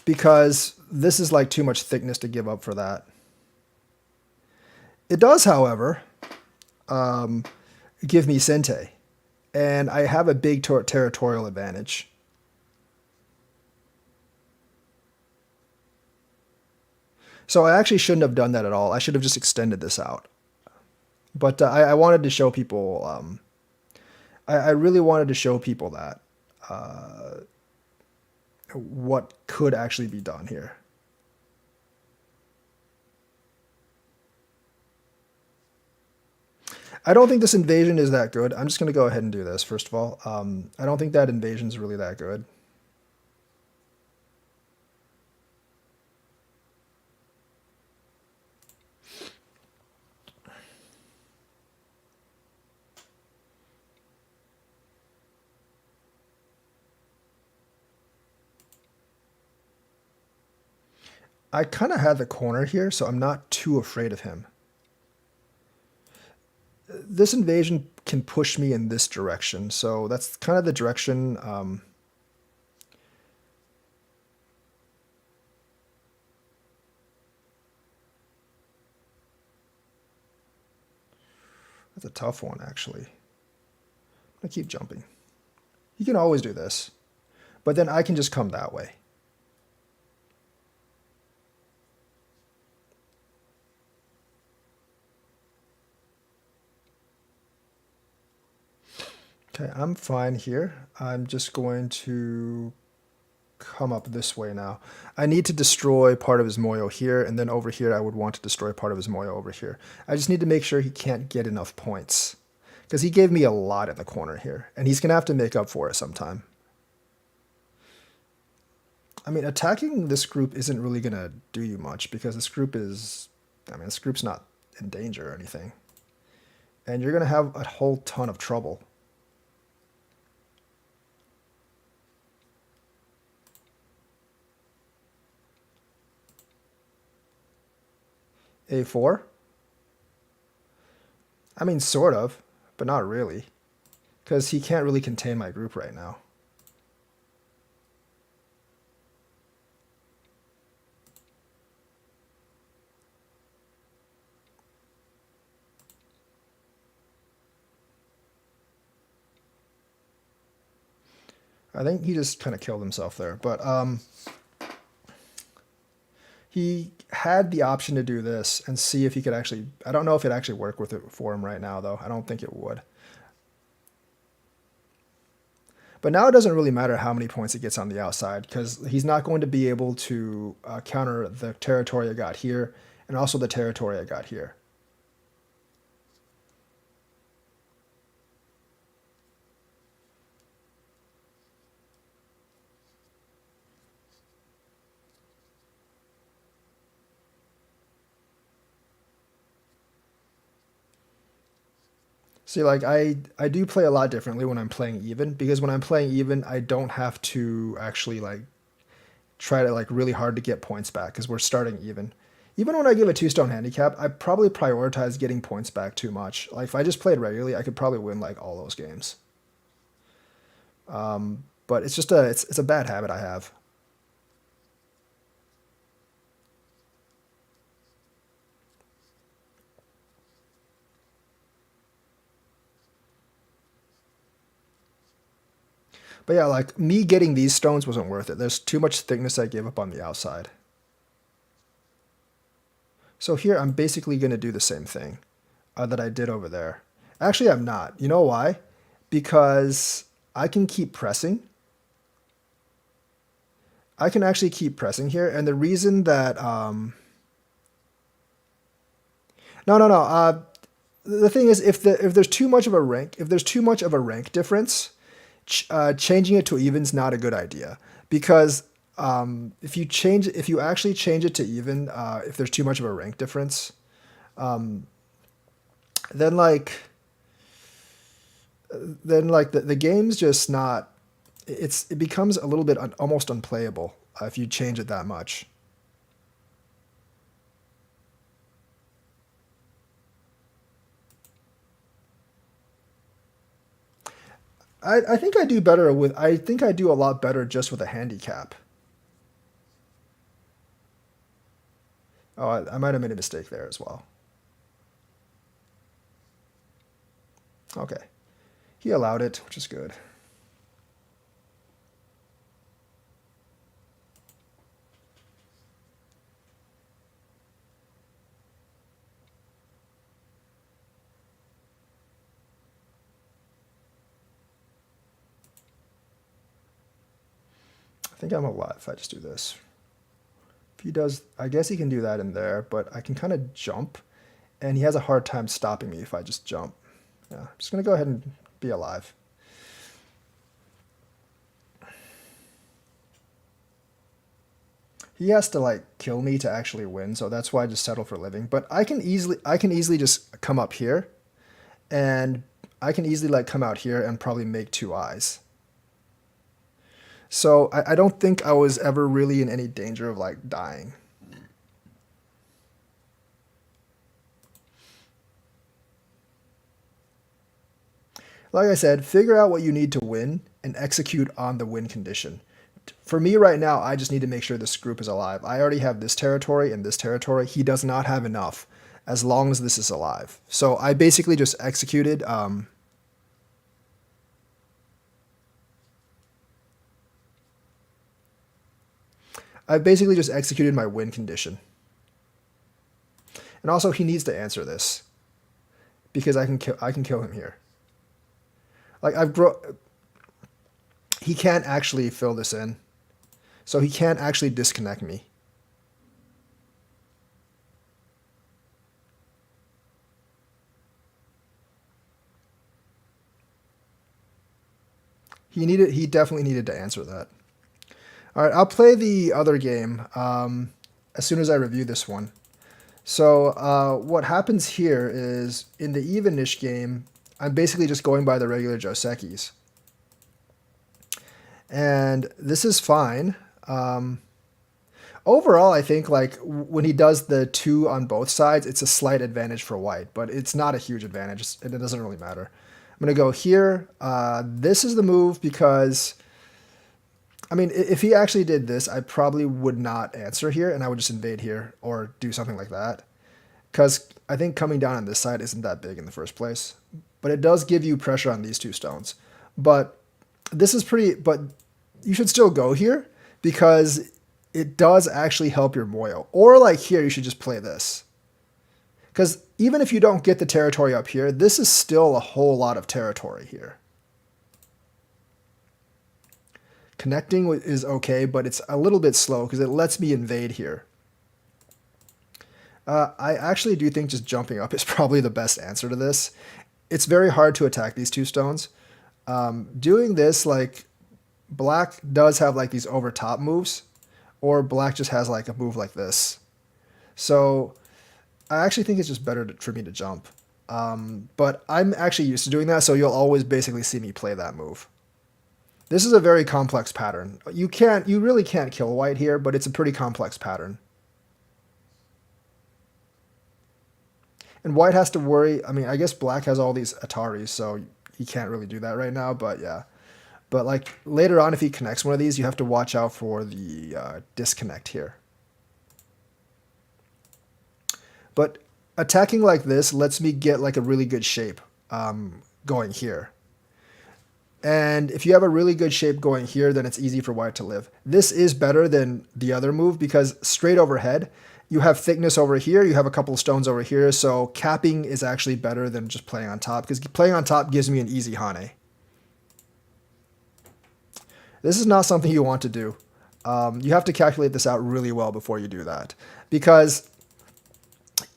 Because this is like too much thickness to give up for that. It does, however, give me Sente, and I have a big territorial advantage. So I actually shouldn't have done that at all. I should have just extended this out. But I wanted to show people, I really wanted to show people that what could actually be done here. I don't think this invasion is that good. I'm just going to go ahead and do this, first of all. I don't think that invasion is really that good. I kind of had the corner here, so I'm not too afraid of him. This invasion can push me in this direction, so that's kind of the direction. That's a tough one, actually. I'm gonna keep jumping. You can always do this, but then I can just come that way. Okay, I'm fine here. I'm just going to come up this way now. I need to destroy part of his moyo here, and then over here I would want to destroy part of his moyo over here. I just need to make sure he can't get enough points, because he gave me a lot in the corner here, and he's going to have to make up for it sometime. I mean, attacking this group isn't really going to do you much, because this group is, I mean, this group's not in danger or anything. And you're going to have a whole ton of trouble. A4? I mean, sort of, but not really, because he can't really contain my group right now. I think he just kind of killed himself there, but he had the option to do this and see if he could actually, I don't know if it actually worked with it for him right now, though. I don't think it would. But now it doesn't really matter how many points he gets on the outside, because he's not going to be able to counter the territory I got here and also the territory I got here. See, like I do play a lot differently when I'm playing even, because when I'm playing even, I don't have to actually like try to like really hard to get points back because we're starting even. Even when I give a 2 stone handicap, I probably prioritize getting points back too much. Like if I just played regularly, I could probably win like all those games. But it's just it's a bad habit I have. But yeah, like me getting these stones wasn't worth it. There's too much thickness I gave up on the outside. So here I'm basically going to do the same thing that I did over there. Actually, I'm not. You know why? Because I can keep pressing. I can actually keep pressing here. And the reason that... no, no, no. The thing is, if there's too much of a rank difference, changing it to even's not a good idea because if you actually change it to even, if there's too much of a rank difference, then like the game's just not. It becomes a little bit almost unplayable if you change it that much. I think I do better with. I think I do a lot better just with a handicap. Oh, I might have made a mistake there as well. Okay. He allowed it, which is good. I think I'm alive if I just do this. If he does, I guess he can do that in there, but I can kind of jump, and he has a hard time stopping me if I just jump. Yeah, I'm just going to go ahead and be alive. He has to like kill me to actually win, so that's why I just settle for living. But I can easily just come up here, and I can easily like come out here and probably make 2 eyes. So I don't think I was ever really in any danger of like dying. Like I said, figure out what you need to win and execute on the win condition. For me right now, I just need to make sure this group is alive. I already have this territory and this territory. He does not have enough as long as this is alive. So I basically just executed. I basically just executed my win condition. And also, he needs to answer this because I can kill him here. Like he can't actually fill this in, so he can't actually disconnect me. He definitely needed to answer that. All right, I'll play the other game as soon as I review this one. So what happens here is in the even-ish game, I'm basically just going by the regular Josekis. And this is fine. Overall, I think like when he does the 2 on both sides, it's a slight advantage for white, but it's not a huge advantage, and it doesn't really matter. I'm going to go here. This is the move because, I mean, if he actually did this, I probably would not answer here, and I would just invade here or do something like that. Because I think coming down on this side isn't that big in the first place. But it does give you pressure on these 2 stones. But this is but you should still go here because it does actually help your Moyo. Or like here, you should just play this. Because even if you don't get the territory up here, this is still a whole lot of territory here. Connecting is okay, but it's a little bit slow because it lets me invade here. I actually do think just jumping up is probably the best answer to this. It's very hard to attack these 2 stones. Doing this, like, black does have like these over top moves, or black just has like a move like this. So I actually think it's just better for me to jump. But I'm actually used to doing that, so you'll always basically see me play that move. This is a very complex pattern. You really can't kill white here, but it's a pretty complex pattern. And white has to worry, I mean, I guess black has all these Ataris, so he can't really do that right now, but yeah. But like later on, if he connects one of these, you have to watch out for the disconnect here. But attacking like this lets me get like a really good shape going here. And if you have a really good shape going here, then it's easy for white to live. This is better than the other move because straight overhead, you have thickness over here, you have a couple of stones over here, so capping is actually better than just playing on top, because playing on top gives me an easy Hane. This is not something you want to do. You have to calculate this out really well before you do that, because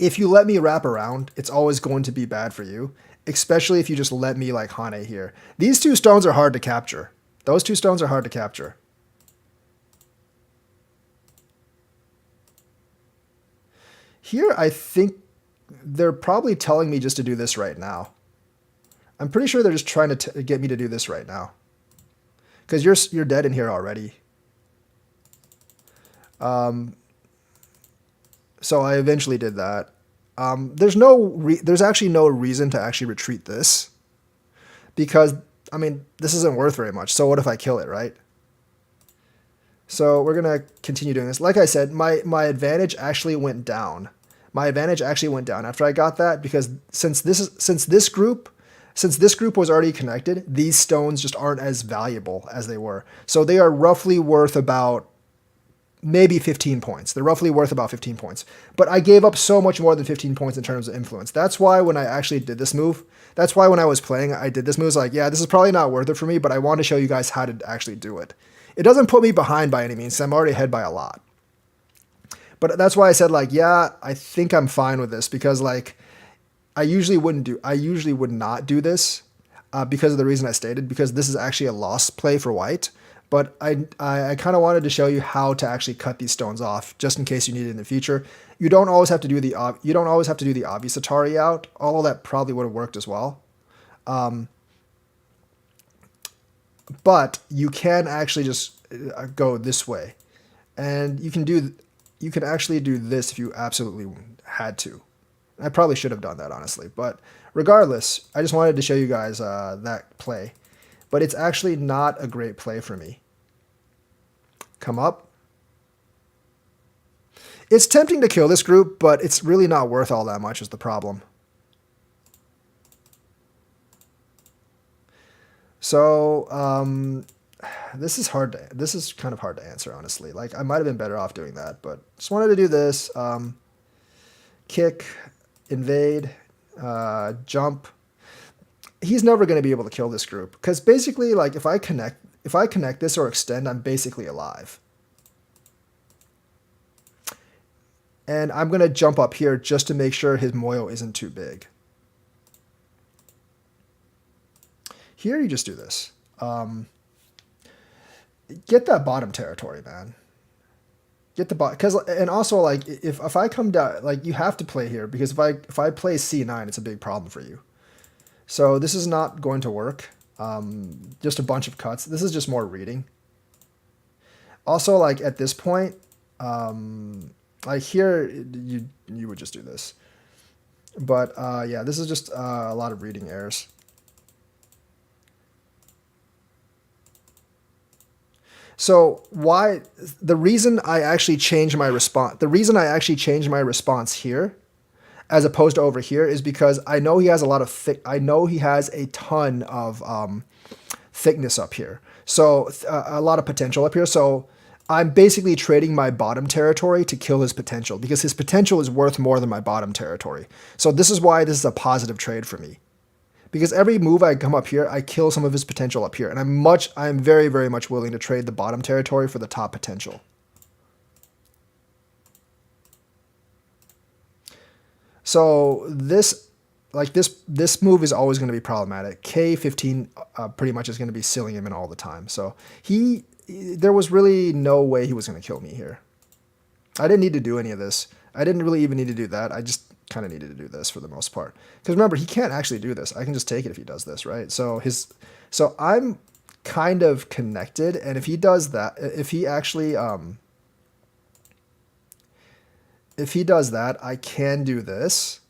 if you let me wrap around, it's always going to be bad for you, especially if you just let me like Hane here. These two stones are hard to capture. Those two stones are hard to capture. Here, I think they're probably telling me just to do this right now. I'm pretty sure they're just trying to get me to do this right now. Because you're dead in here already. So I eventually did that. There's actually no reason to actually retreat this. Because, I mean, this isn't worth very much. So what if I kill it, right? So we're going to continue doing this. Like I said, my advantage actually went down. My advantage actually went down after I got that, because since this group was already connected, these stones just aren't as valuable as they were. So they are roughly worth about maybe 15 points. They're roughly worth about 15 points. But I gave up so much more than 15 points in terms of influence. That's why when I actually did this move, that's why when I was playing, I did this move. I was like, yeah, this is probably not worth it for me, but I want to show you guys how to actually do it. It doesn't put me behind by any means, so I'm already ahead by a lot. But that's why I said, like, yeah, I think I'm fine with this, because like I usually would not do this because of the reason I stated, because this is actually a lost play for white. But I kind of wanted to show you how to actually cut these stones off, just in case you need it in the future. You don't always have to do the obvious Atari out. All that probably would have worked as well. But you can actually just go this way, and you can actually do this if you absolutely had to. I probably should have done that, honestly, but regardless, I just wanted to show you guys that play. But it's actually not a great play for me. Come up. It's tempting to kill this group, but it's really not worth all that much is the problem. So, this is kind of hard to answer, honestly. Like, I might have been better off doing that, but just wanted to do this. Kick, invade, jump. He's never going to be able to kill this group, because basically, like, if I connect this or extend, I'm basically alive. And I'm going to jump up here just to make sure his moyo isn't too big. Here, you just do this. Get that bottom territory, man. Get the bottom, and also, like, if I come down, like, you have to play here, because if I play C9, it's a big problem for you. So this is not going to work. Just a bunch of cuts. This is just more reading. Also, like, at this point, like here, you would just do this. But yeah, this is just a lot of reading errors. So the reason I actually changed my response here as opposed to over here is because I know he has a ton of thickness up here. So a lot of potential up here. So I'm basically trading my bottom territory to kill his potential, because his potential is worth more than my bottom territory. So this is why this is a positive trade for me. Because every move I come up here, I kill some of his potential up here. And I'm very, very much willing to trade the bottom territory for the top potential. So this move is always going to be problematic. K15 pretty much is going to be sealing him in all the time. So there was really no way he was going to kill me here. I didn't need to do any of this. I didn't really even need to do that. I just kind of needed to do this for the most part. Because remember, he can't actually do this. I can just take it if he does this, right? So I'm kind of connected, and if he does that, if he actually if he does that, I can do this,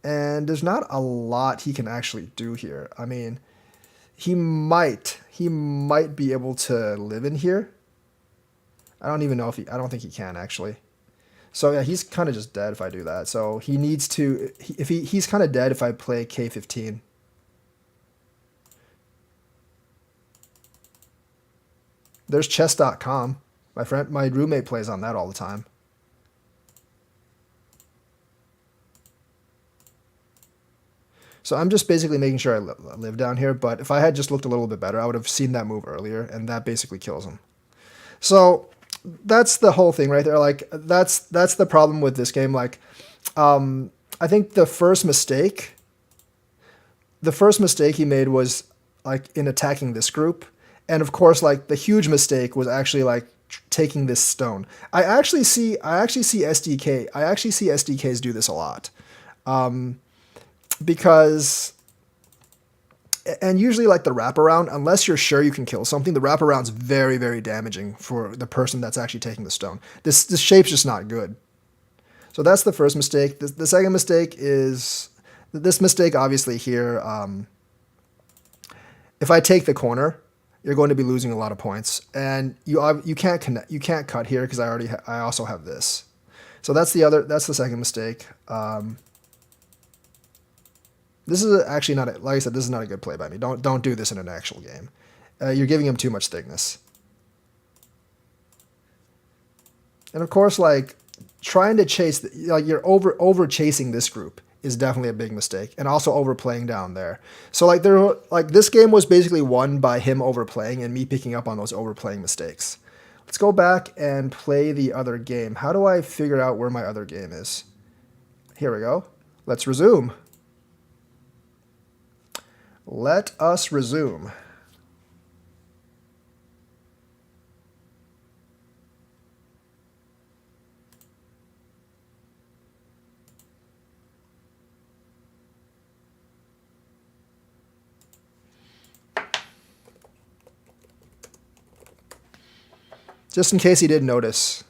and there's not a lot he can actually do here. I mean, he might be able to live in here. I don't even know if I don't think he can actually. So yeah, he's kind of just dead if I do that. So he needs to, if he's kind of dead if I play K15. There's chess.com. My roommate plays on that all the time. So I'm just basically making sure I live down here, but if I had just looked a little bit better, I would have seen that move earlier, and that basically kills him. So that's the whole thing right there. Like that's the problem with this game. Like I think the first mistake he made was like in attacking this group, and of course like the huge mistake was actually like taking this stone. I actually see SDKs do this a lot. Because and usually like the wraparound, unless you're sure you can kill something, the wraparound's very, very damaging for the person that's actually taking the stone. This shape's just not good. So that's the first mistake. The second mistake is this mistake obviously here. If I take the corner, you're going to be losing a lot of points, and you can't connect, you can't cut here because I also have this. So that's the second mistake. This is actually not, like I said, this is not a good play by me. Don't do this in an actual game. You're giving him too much thickness. And of course, like trying to chase, like you're over chasing this group is definitely a big mistake, and also overplaying down there. So like this game was basically won by him overplaying and me picking up on those overplaying mistakes. Let's go back and play the other game. How do I figure out where my other game is? Here we go. Let's resume. Let us resume. Just in case he didn't notice.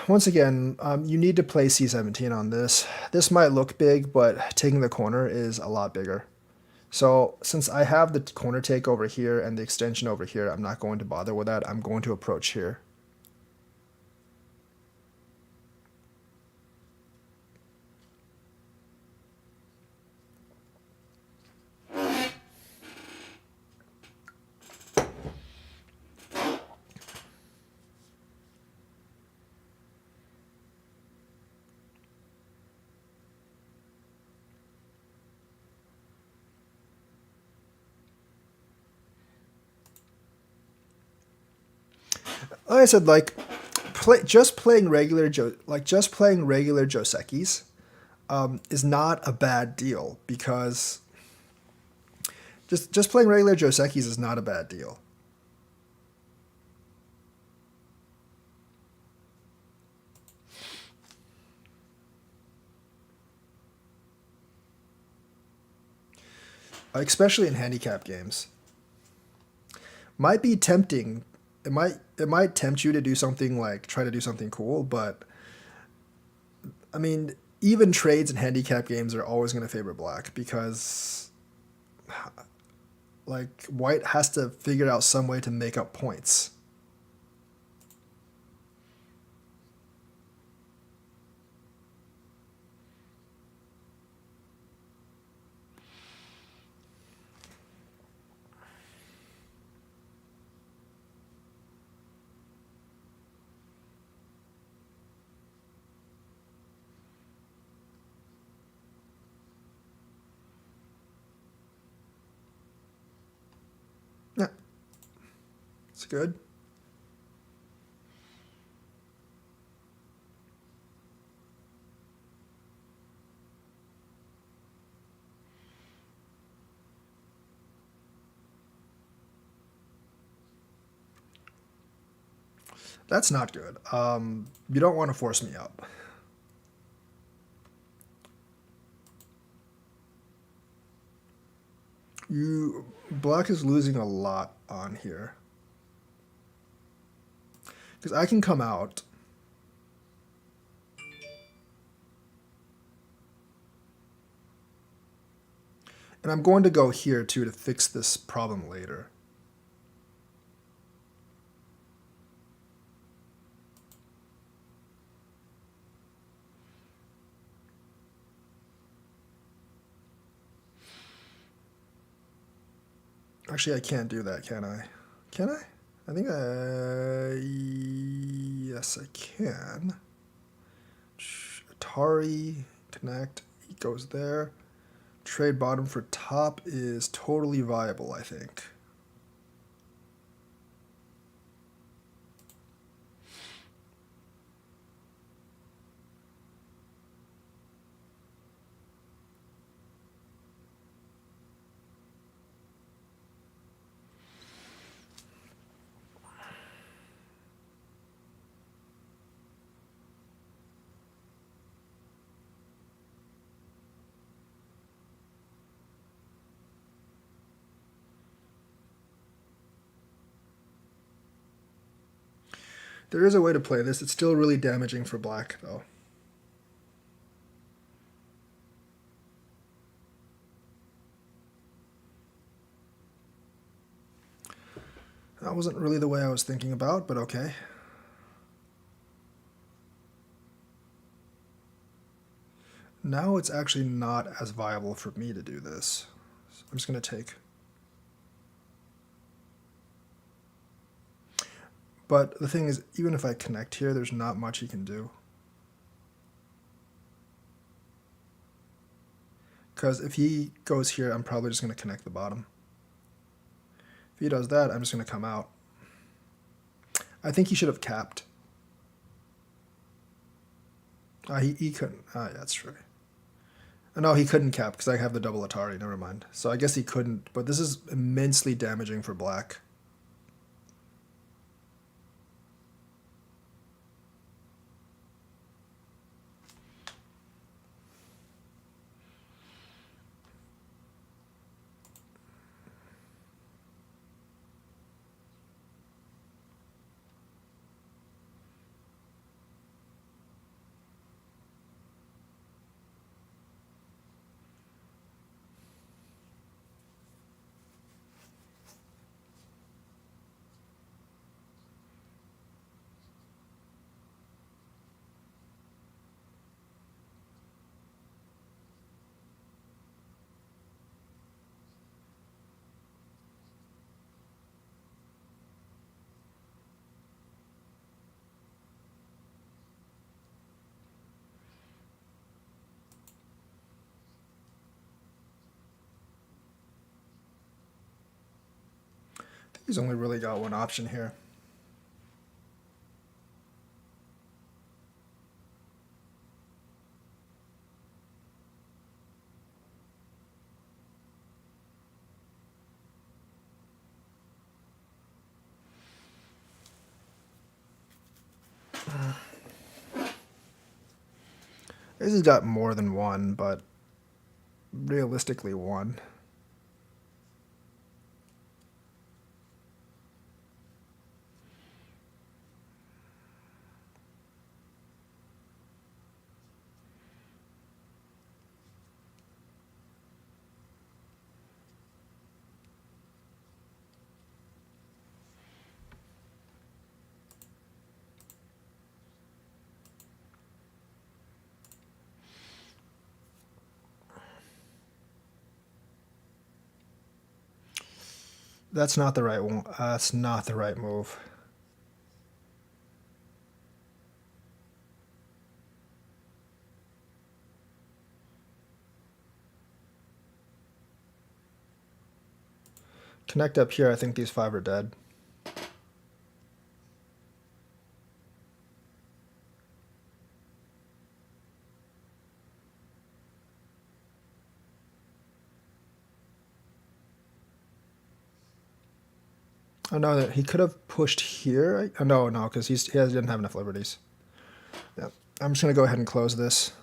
Once again, you need to play c17 on this. This might look big, but taking the corner is a lot bigger. So since I have the corner take over here and the extension over here, I'm not going to bother with that. I'm going to approach here. Like I said, like just playing regular Josekis is not a bad deal, because just playing regular Josekis is not a bad deal. Especially in handicap games. Might be tempting. It might tempt you to do something like try to do something cool, but I mean, even trades in handicap games are always going to favor black, because like white has to figure out some way to make up points. Yeah, it's good. That's not good. You don't want to force me up. Black is losing a lot on here. Because I can come out. And I'm going to go here too to fix this problem later. Actually, I can't do that, can I? Can I? I think yes, I can. Atari, connect, he goes there. Trade bottom for top is totally viable, I think. There is a way to play this. It's still really damaging for black, though. That wasn't really the way I was thinking about, but okay. Now it's actually not as viable for me to do this. So I'm just going to take. But the thing is, even if I connect here, there's not much he can do. Because if he goes here, I'm probably just going to connect the bottom. If he does that, I'm just going to come out. I think he should have capped. He couldn't. Yeah, that's true. No, he couldn't cap because I have the double Atari. Never mind. So I guess he couldn't. But this is immensely damaging for black. He's only really got one option here. This has got more than one, but realistically one. That's not the right one. That's not the right move. Connect up here. I think these five are dead. Oh no, that he could have pushed here. Oh, no, because didn't have enough liberties. Yeah, I'm just gonna go ahead and close this.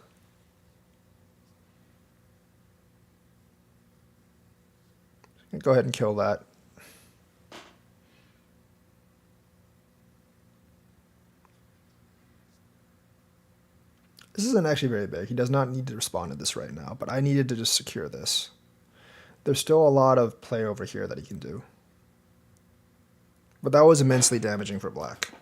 Go ahead and kill that. This isn't actually very big. He does not need to respond to this right now, but I needed to just secure this. There's still a lot of play over here that he can do. But that was immensely damaging for black.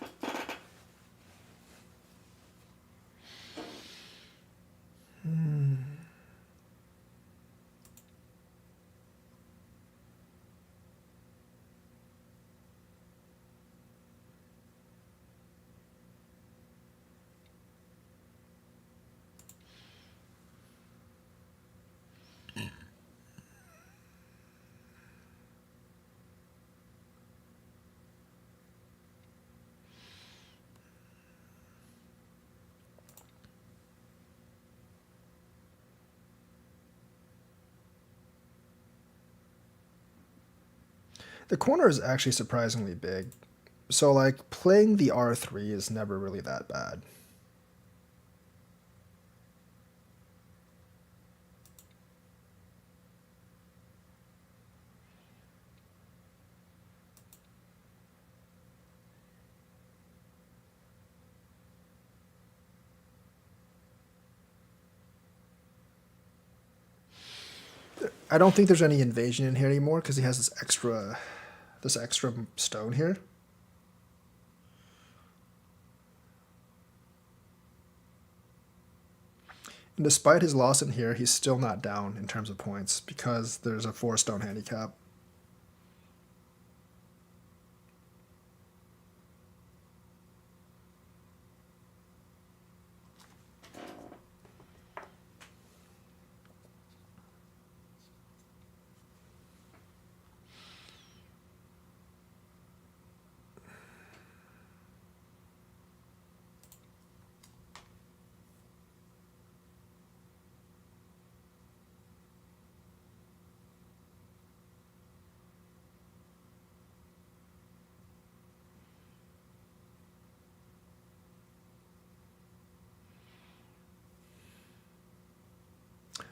The corner is actually surprisingly big. So, like, playing the R3 is never really that bad. I don't think there's any invasion in here anymore because he has this extra stone here. And despite his loss in here, he's still not down in terms of points because there's a 4-stone handicap.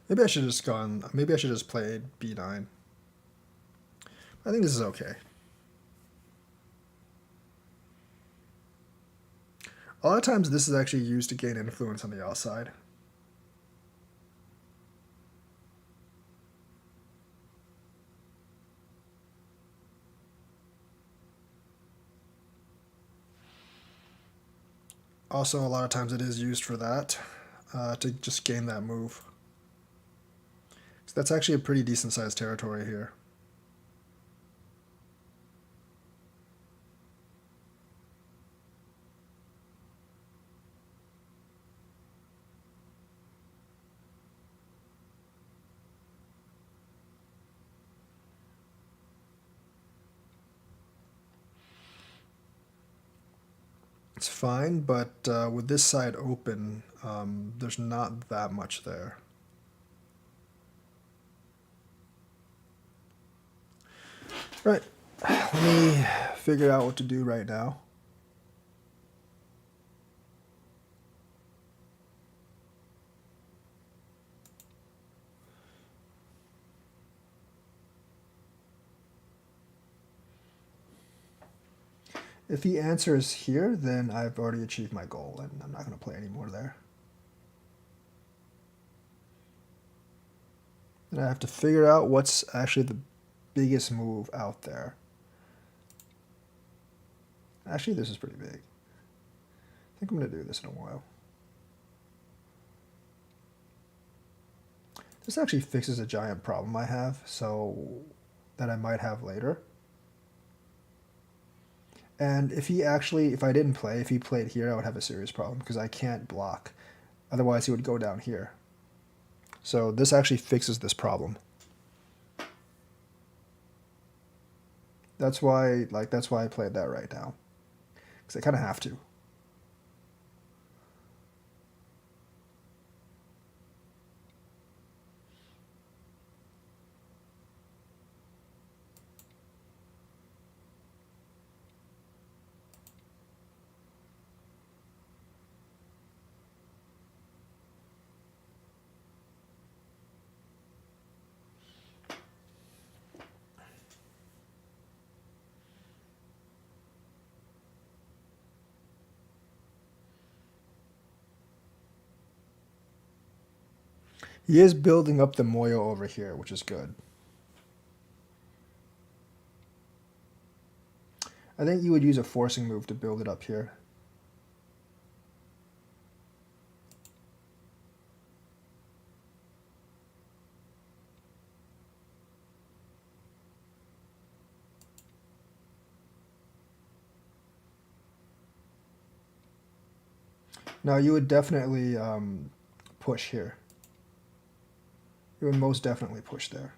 Maybe I should just gone. Maybe I should just played b9. I think this is okay. A lot of times this is actually used to gain influence on the outside. Also, a lot of times it is used for that, to just gain that move. So that's actually a pretty decent sized territory here. It's fine, but with this side open, there's not that much there. Right, let me figure out what to do right now. If he answers here, then I've already achieved my goal, and I'm not going to play anymore there. And I have to figure out what's actually the biggest move out there. Actually, this is pretty big. I think I'm going to do this in a while. This actually fixes a giant problem I have, so that I might have later. And if I didn't play, if he played here, I would have a serious problem because I can't block. Otherwise, he would go down here. So this actually fixes this problem. That's why I played that right now. Because I kind of have to. He is building up the Moyo over here, which is good. I think you would use a forcing move to build it up here. Now you would definitely push here. You would most definitely push there.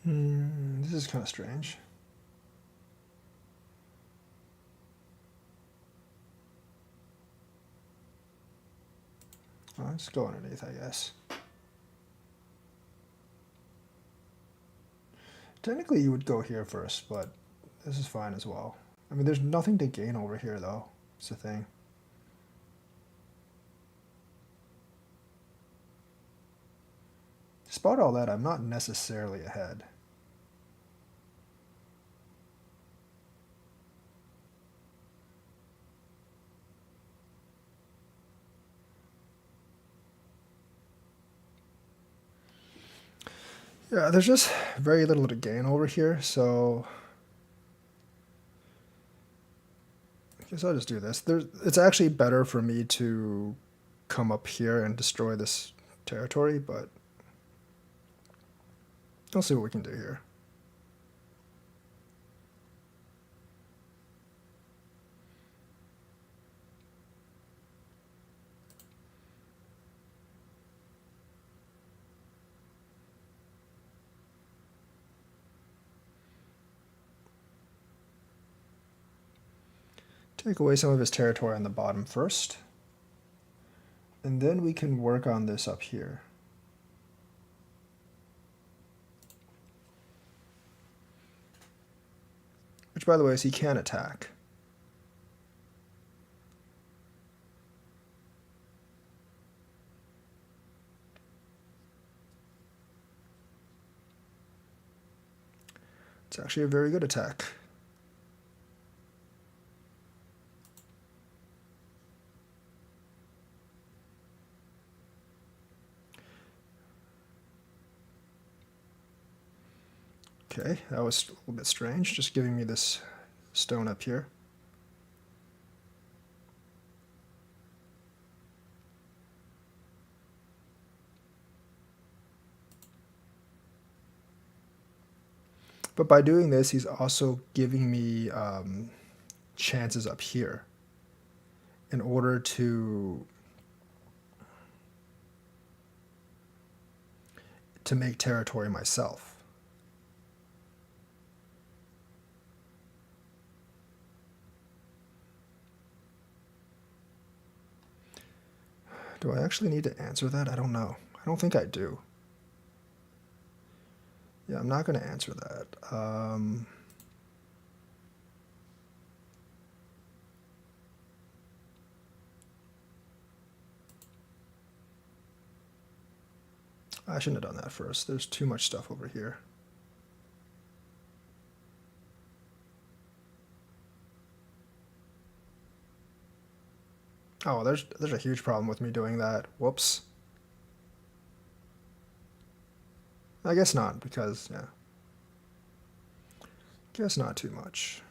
This is kind of strange. Well, let's go underneath, I guess. Technically, you would go here first, but this is fine as well. I mean, there's nothing to gain over here, though. It's the thing. Despite all that, I'm not necessarily ahead. Yeah, there's just very little to gain over here, so I guess I'll just do this. It's actually better for me to come up here and destroy this territory, but I'll see what we can do here. Take away some of his territory on the bottom first, and then we can work on this up here. Which, by the way, is he can attack. It's actually a very good attack. Okay, that was a little bit strange, just giving me this stone up here. But by doing this, he's also giving me chances up here in order to make territory myself. Do I actually need to answer that? I don't know. I don't think I do. Yeah, I'm not going to answer that. I shouldn't have done that first. There's too much stuff over here. Oh, there's a huge problem with me doing that. Whoops. I guess not, because, yeah. Guess not too much.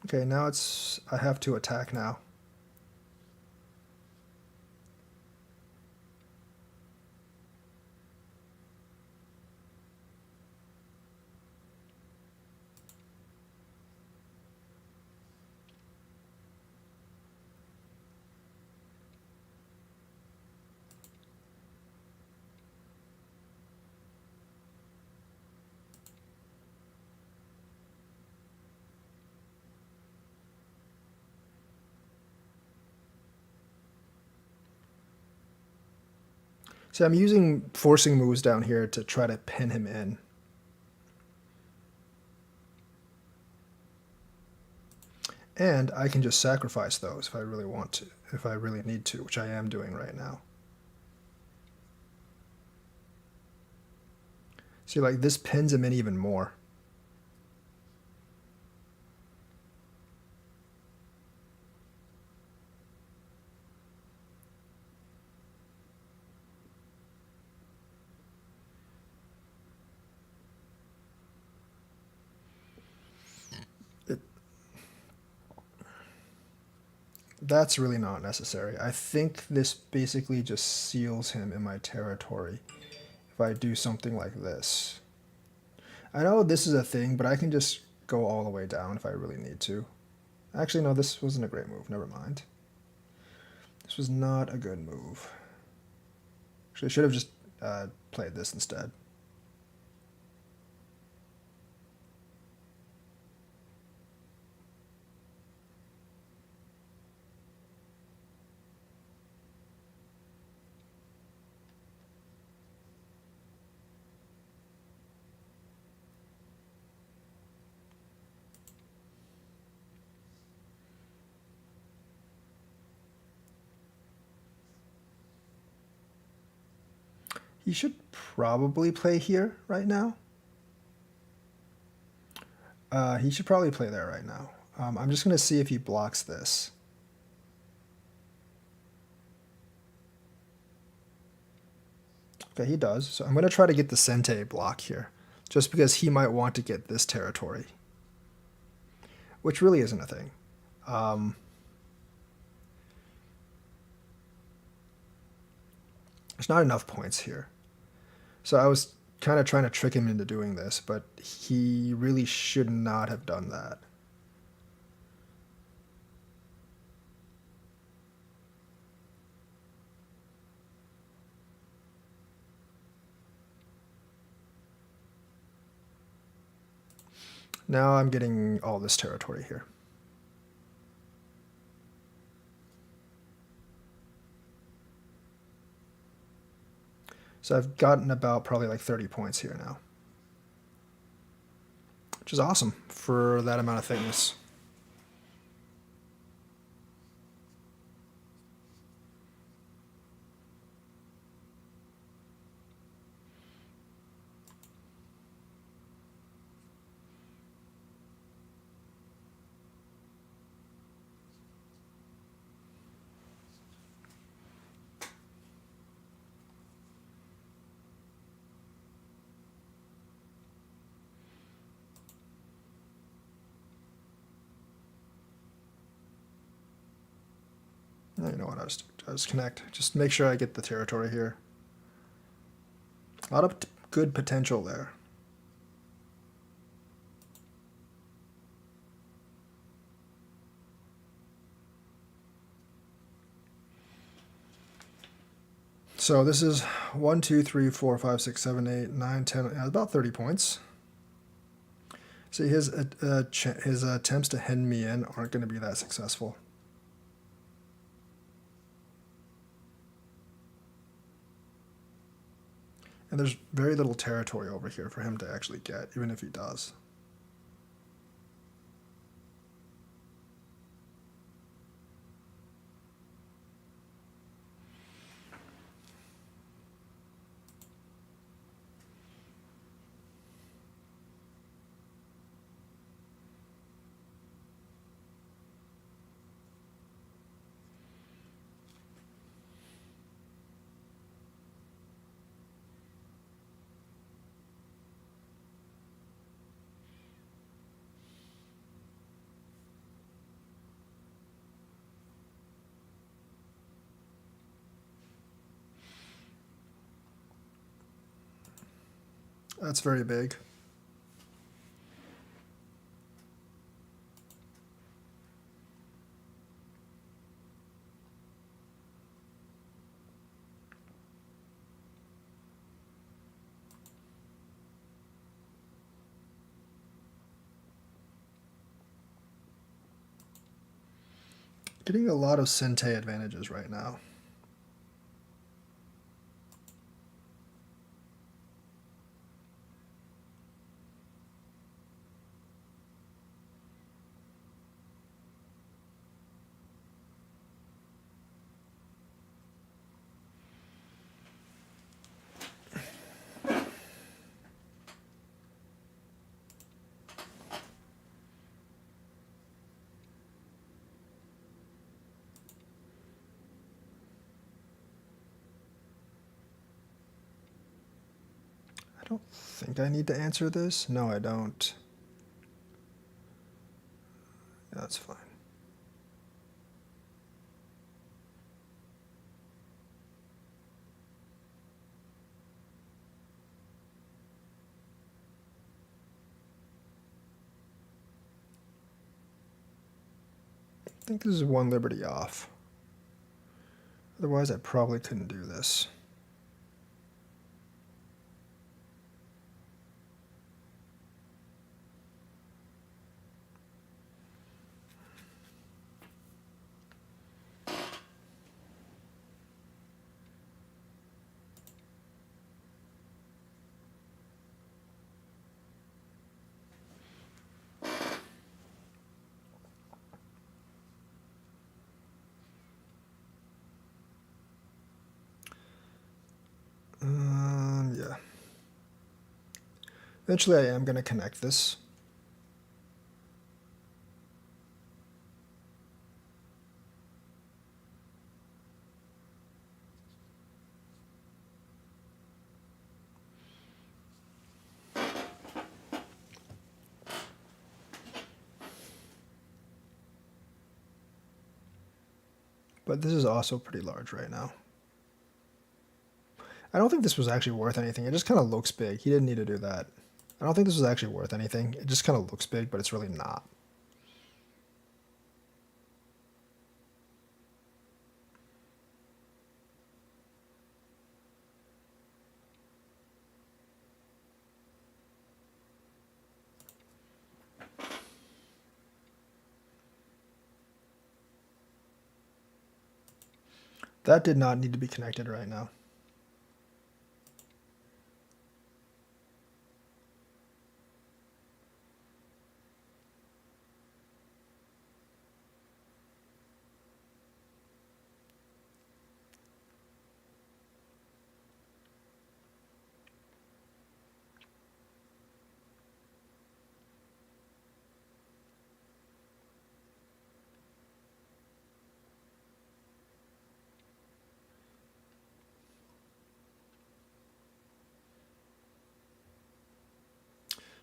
Okay, now I have to attack now. See, I'm using forcing moves down here to try to pin him in. And I can just sacrifice those if I really want to, if I really need to, which I am doing right now. See, like, this pins him in even more. That's really not necessary. I think this basically just seals him in my territory if I do something like this. I know this is a thing, but I can just go all the way down if I really need to. Actually, no, this wasn't a great move. Never mind. This was not a good move. Actually, I should have just played this instead. He should probably play here right now. He should probably play there right now. I'm just going to see if he blocks this. Okay, he does. So I'm going to try to get the Sente block here, just because he might want to get this territory, which really isn't a thing. There's not enough points here. So I was kind of trying to trick him into doing this, but he really should not have done that. Now I'm getting all this territory here. So I've gotten about probably like 30 points here now, which is awesome for that amount of thickness. You know what? I'll just connect. Just make sure I get the territory here. A lot of good potential there. So this is 1, 2, 3, 4, 5, 6, 7, 8, 9, 10, about 30 points. See, his attempts to hen me in aren't going to be that successful. And there's very little territory over here for him to actually get, even if he does. That's very big. Getting a lot of Sente advantages right now. I don't think I need to answer this. No, I don't. That's fine. I think this is one liberty off. Otherwise, I probably couldn't do this. Yeah. Eventually I am going to connect this. But this is also pretty large right now. I don't think this was actually worth anything. It just kind of looks big. He didn't need to do that. I don't think this was actually worth anything. It just kind of looks big, but it's really not. That did not need to be connected right now.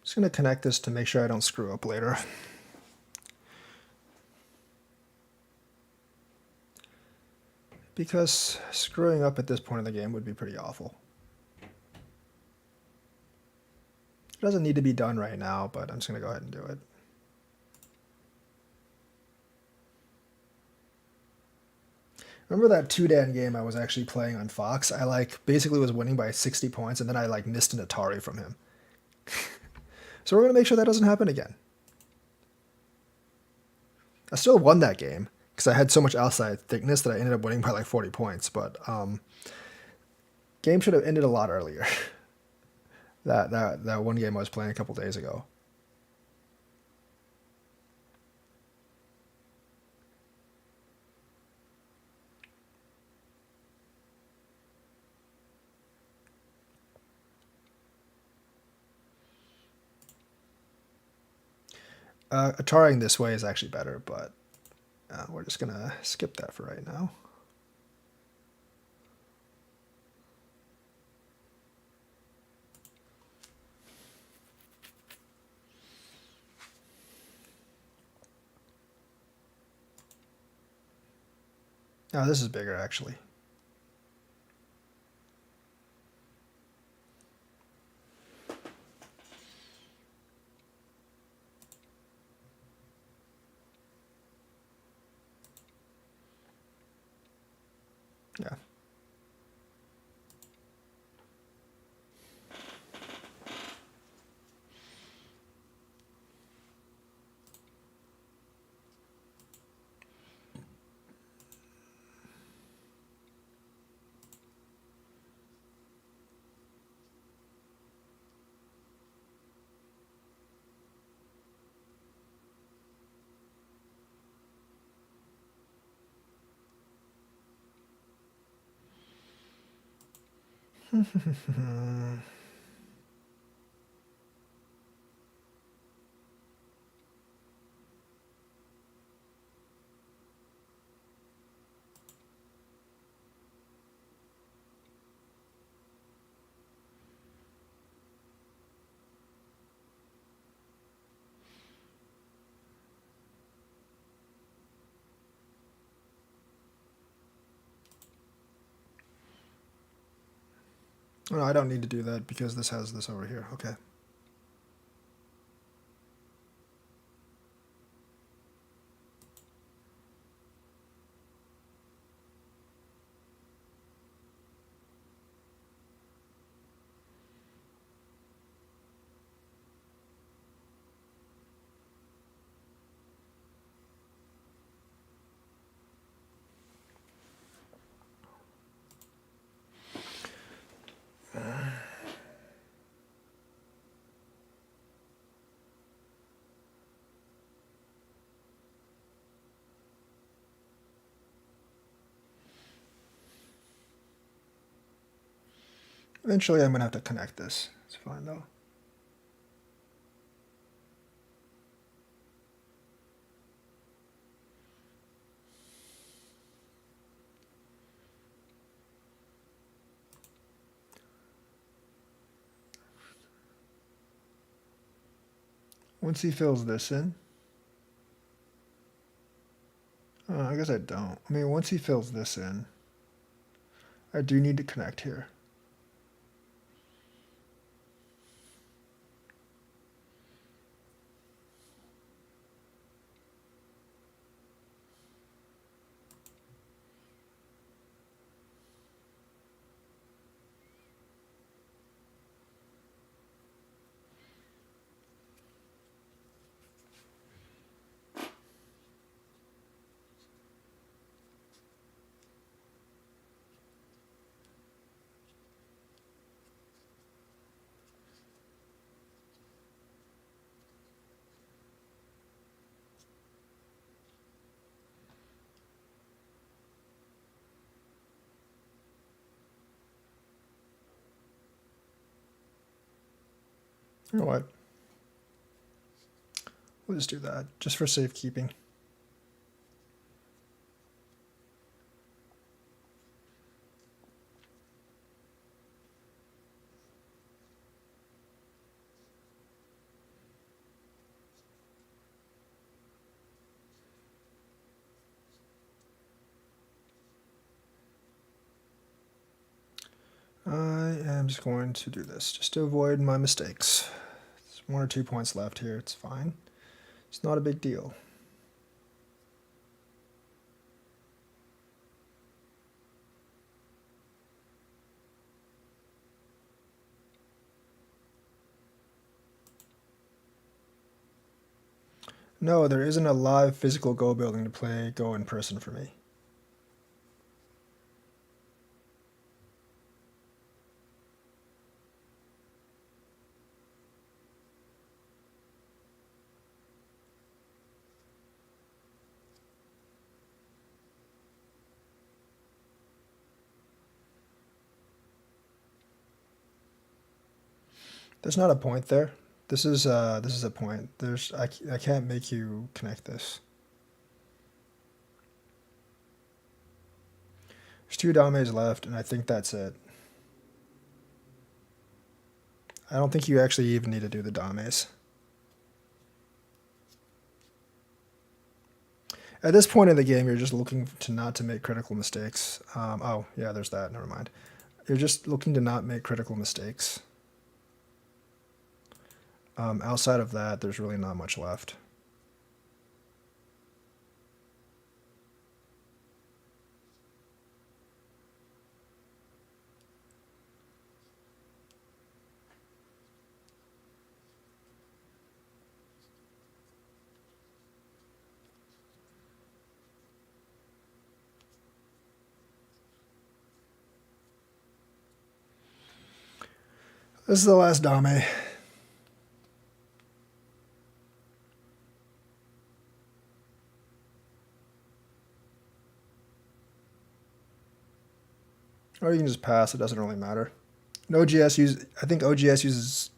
Just going to connect this to make sure I don't screw up later. Because screwing up at this point in the game would be pretty awful. It doesn't need to be done right now, but I'm just going to go ahead and do it. Remember that 2-Dan game I was actually playing on Fox? I basically was winning by 60 points and then I missed an Atari from him. So we're going to make sure that doesn't happen again. I still won that game because I had so much outside thickness that I ended up winning by 40 points, but game should have ended a lot earlier. that one game I was playing a couple days ago. Ataring this way is actually better, but we're just going to skip that for right now. Oh, this is bigger, actually. Yeah. Oh, no, I don't need to do that because this has this over here. Okay. Eventually, I'm gonna have to connect this. It's fine though. Once he fills this in, I guess I don't. I mean, once he fills this in, I do need to connect here. You know what? We'll just do that, just for safekeeping. I am just going to do this, just to avoid my mistakes. There's 1 or 2 points left here, it's fine. It's not a big deal. No, there isn't a live physical Go building to play Go in person for me. There's not a point there. This is a point. I can't make you connect this. There's 2 dames left, and I think that's it. I don't think you actually even need to do the dames. At this point in the game, you're just looking to not to make critical mistakes. Oh, yeah, there's that. Never mind. You're just looking to not make critical mistakes. Outside of that, there's really not much left. This is the last dame. Or you can just pass. It doesn't really matter. And OGS use. I think OGS uses.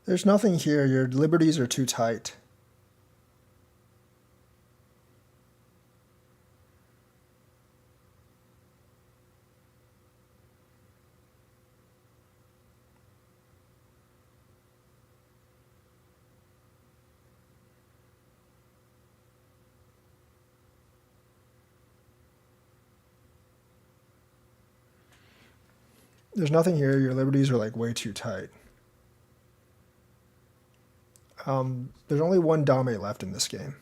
There's nothing here. Your liberties are too tight. There's nothing here. Your liberties are like way too tight. There's only one dame left in this game.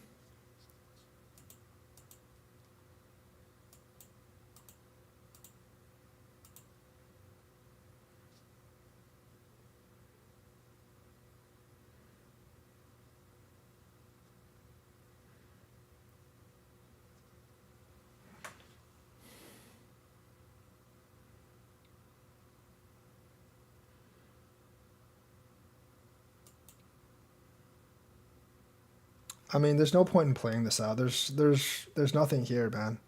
I mean, there's no point in playing this out. There's nothing here, man.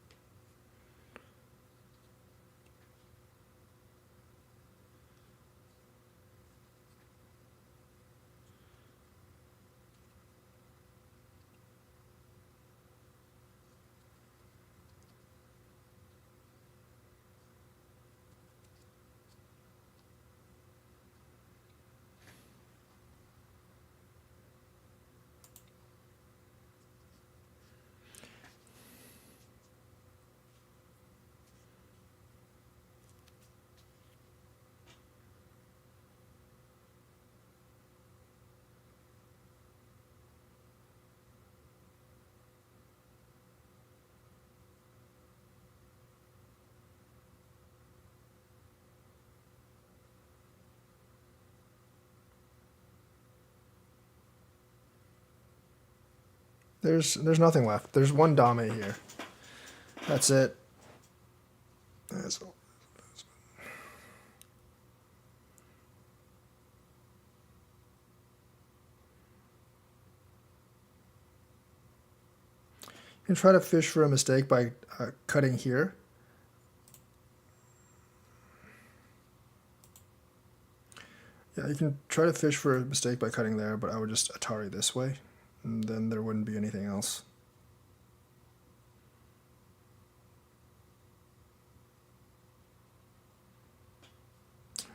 There's nothing left. There's one dame here. That's it. That's all. You can try to fish for a mistake by cutting here. Yeah, you can try to fish for a mistake by cutting there, but I would just Atari this way, and then there wouldn't be anything else.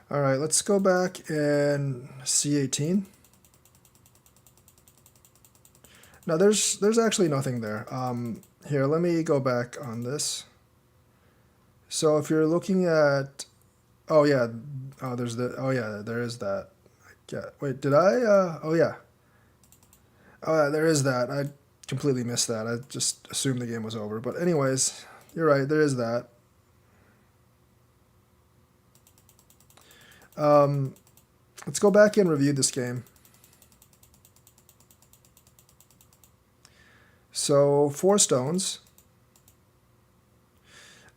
All right, let's go back and C18. Now there's actually nothing there. Here, let me go back on this. So if you're looking at, oh yeah, oh yeah, there is that. Yeah, wait, did I? Oh yeah. Oh yeah, there is that. I completely missed that. I just assumed the game was over. But anyways, you're right, there is that. Let's go back and review this game. So 4 stones.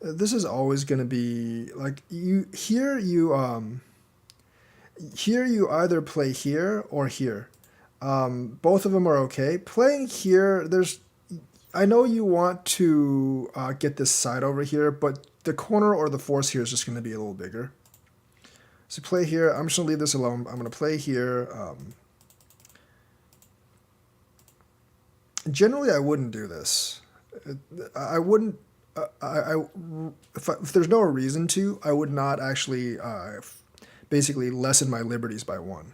This is always going to be like here you either play here or here. Both of them are okay. Playing here, I know you want to get this side over here, but the corner or the force here is just going to be a little bigger. So play here. I'm just going to leave this alone. I'm going to play here. Generally, I wouldn't do this. I wouldn't. If there's no reason to, I would not actually basically lessen my liberties by 1.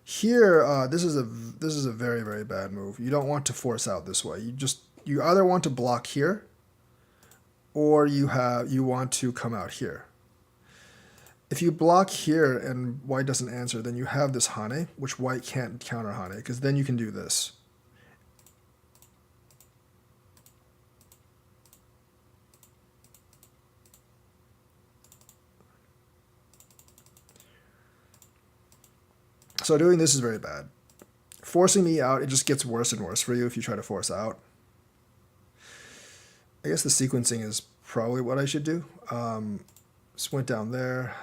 Here, this is a very, very bad move. You don't want to force out this way. You either want to block here, or you want to come out here. If you block here and white doesn't answer, then you have this hane, which white can't counter hane, because then you can do this. So doing this is very bad. Forcing me out, it just gets worse and worse for you if you try to force out. I guess the sequencing is probably what I should do. Just went down there.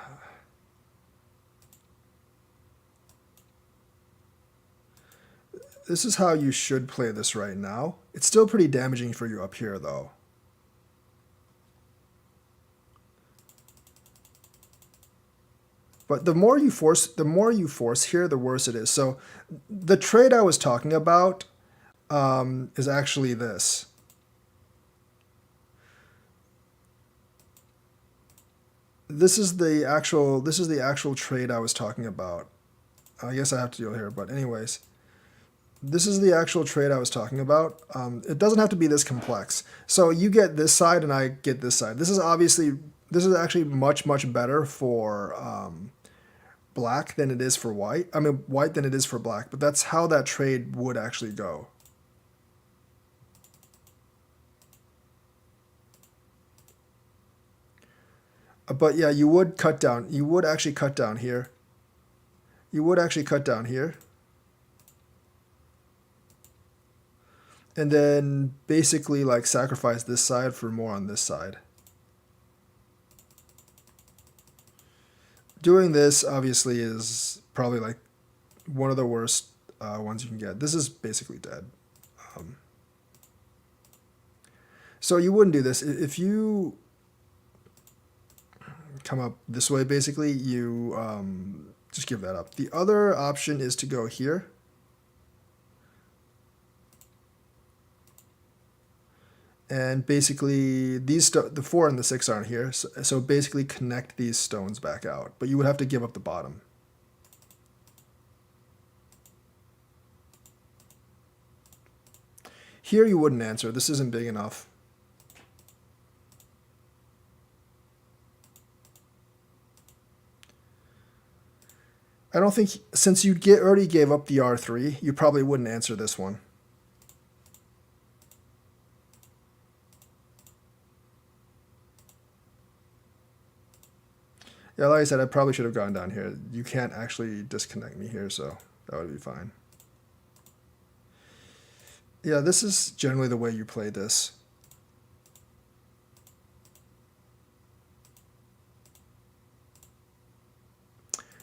This is how you should play this right now. It's still pretty damaging for you up here, though. But the more you force here, the worse it is. So the trade I was talking about is actually this. This is the actual trade I was talking about. I guess I have to do it here, but anyways, this is the actual trade I was talking about. It doesn't have to be this complex. So you get this side and I get this side. This is actually much better for black than it is for white. I mean, white than it is for black, but that's how that trade would actually go. But yeah, you would cut down. You would actually cut down here. You would actually cut down here. And then basically like sacrifice this side for more on this side. Doing this obviously is probably like one of the worst ones you can get. This is basically dead. So you wouldn't do this. If you come up this way, basically, you just give that up. The other option is to go here. And basically, the 4 and the 6 aren't here, so basically connect these stones back out. But you would have to give up the bottom. Here you wouldn't answer. This isn't big enough. I don't think, since you already gave up the R3, you probably wouldn't answer this one. Yeah, like I said, I probably should have gone down here. You can't actually disconnect me here, so that would be fine. Yeah, this is generally the way you play this.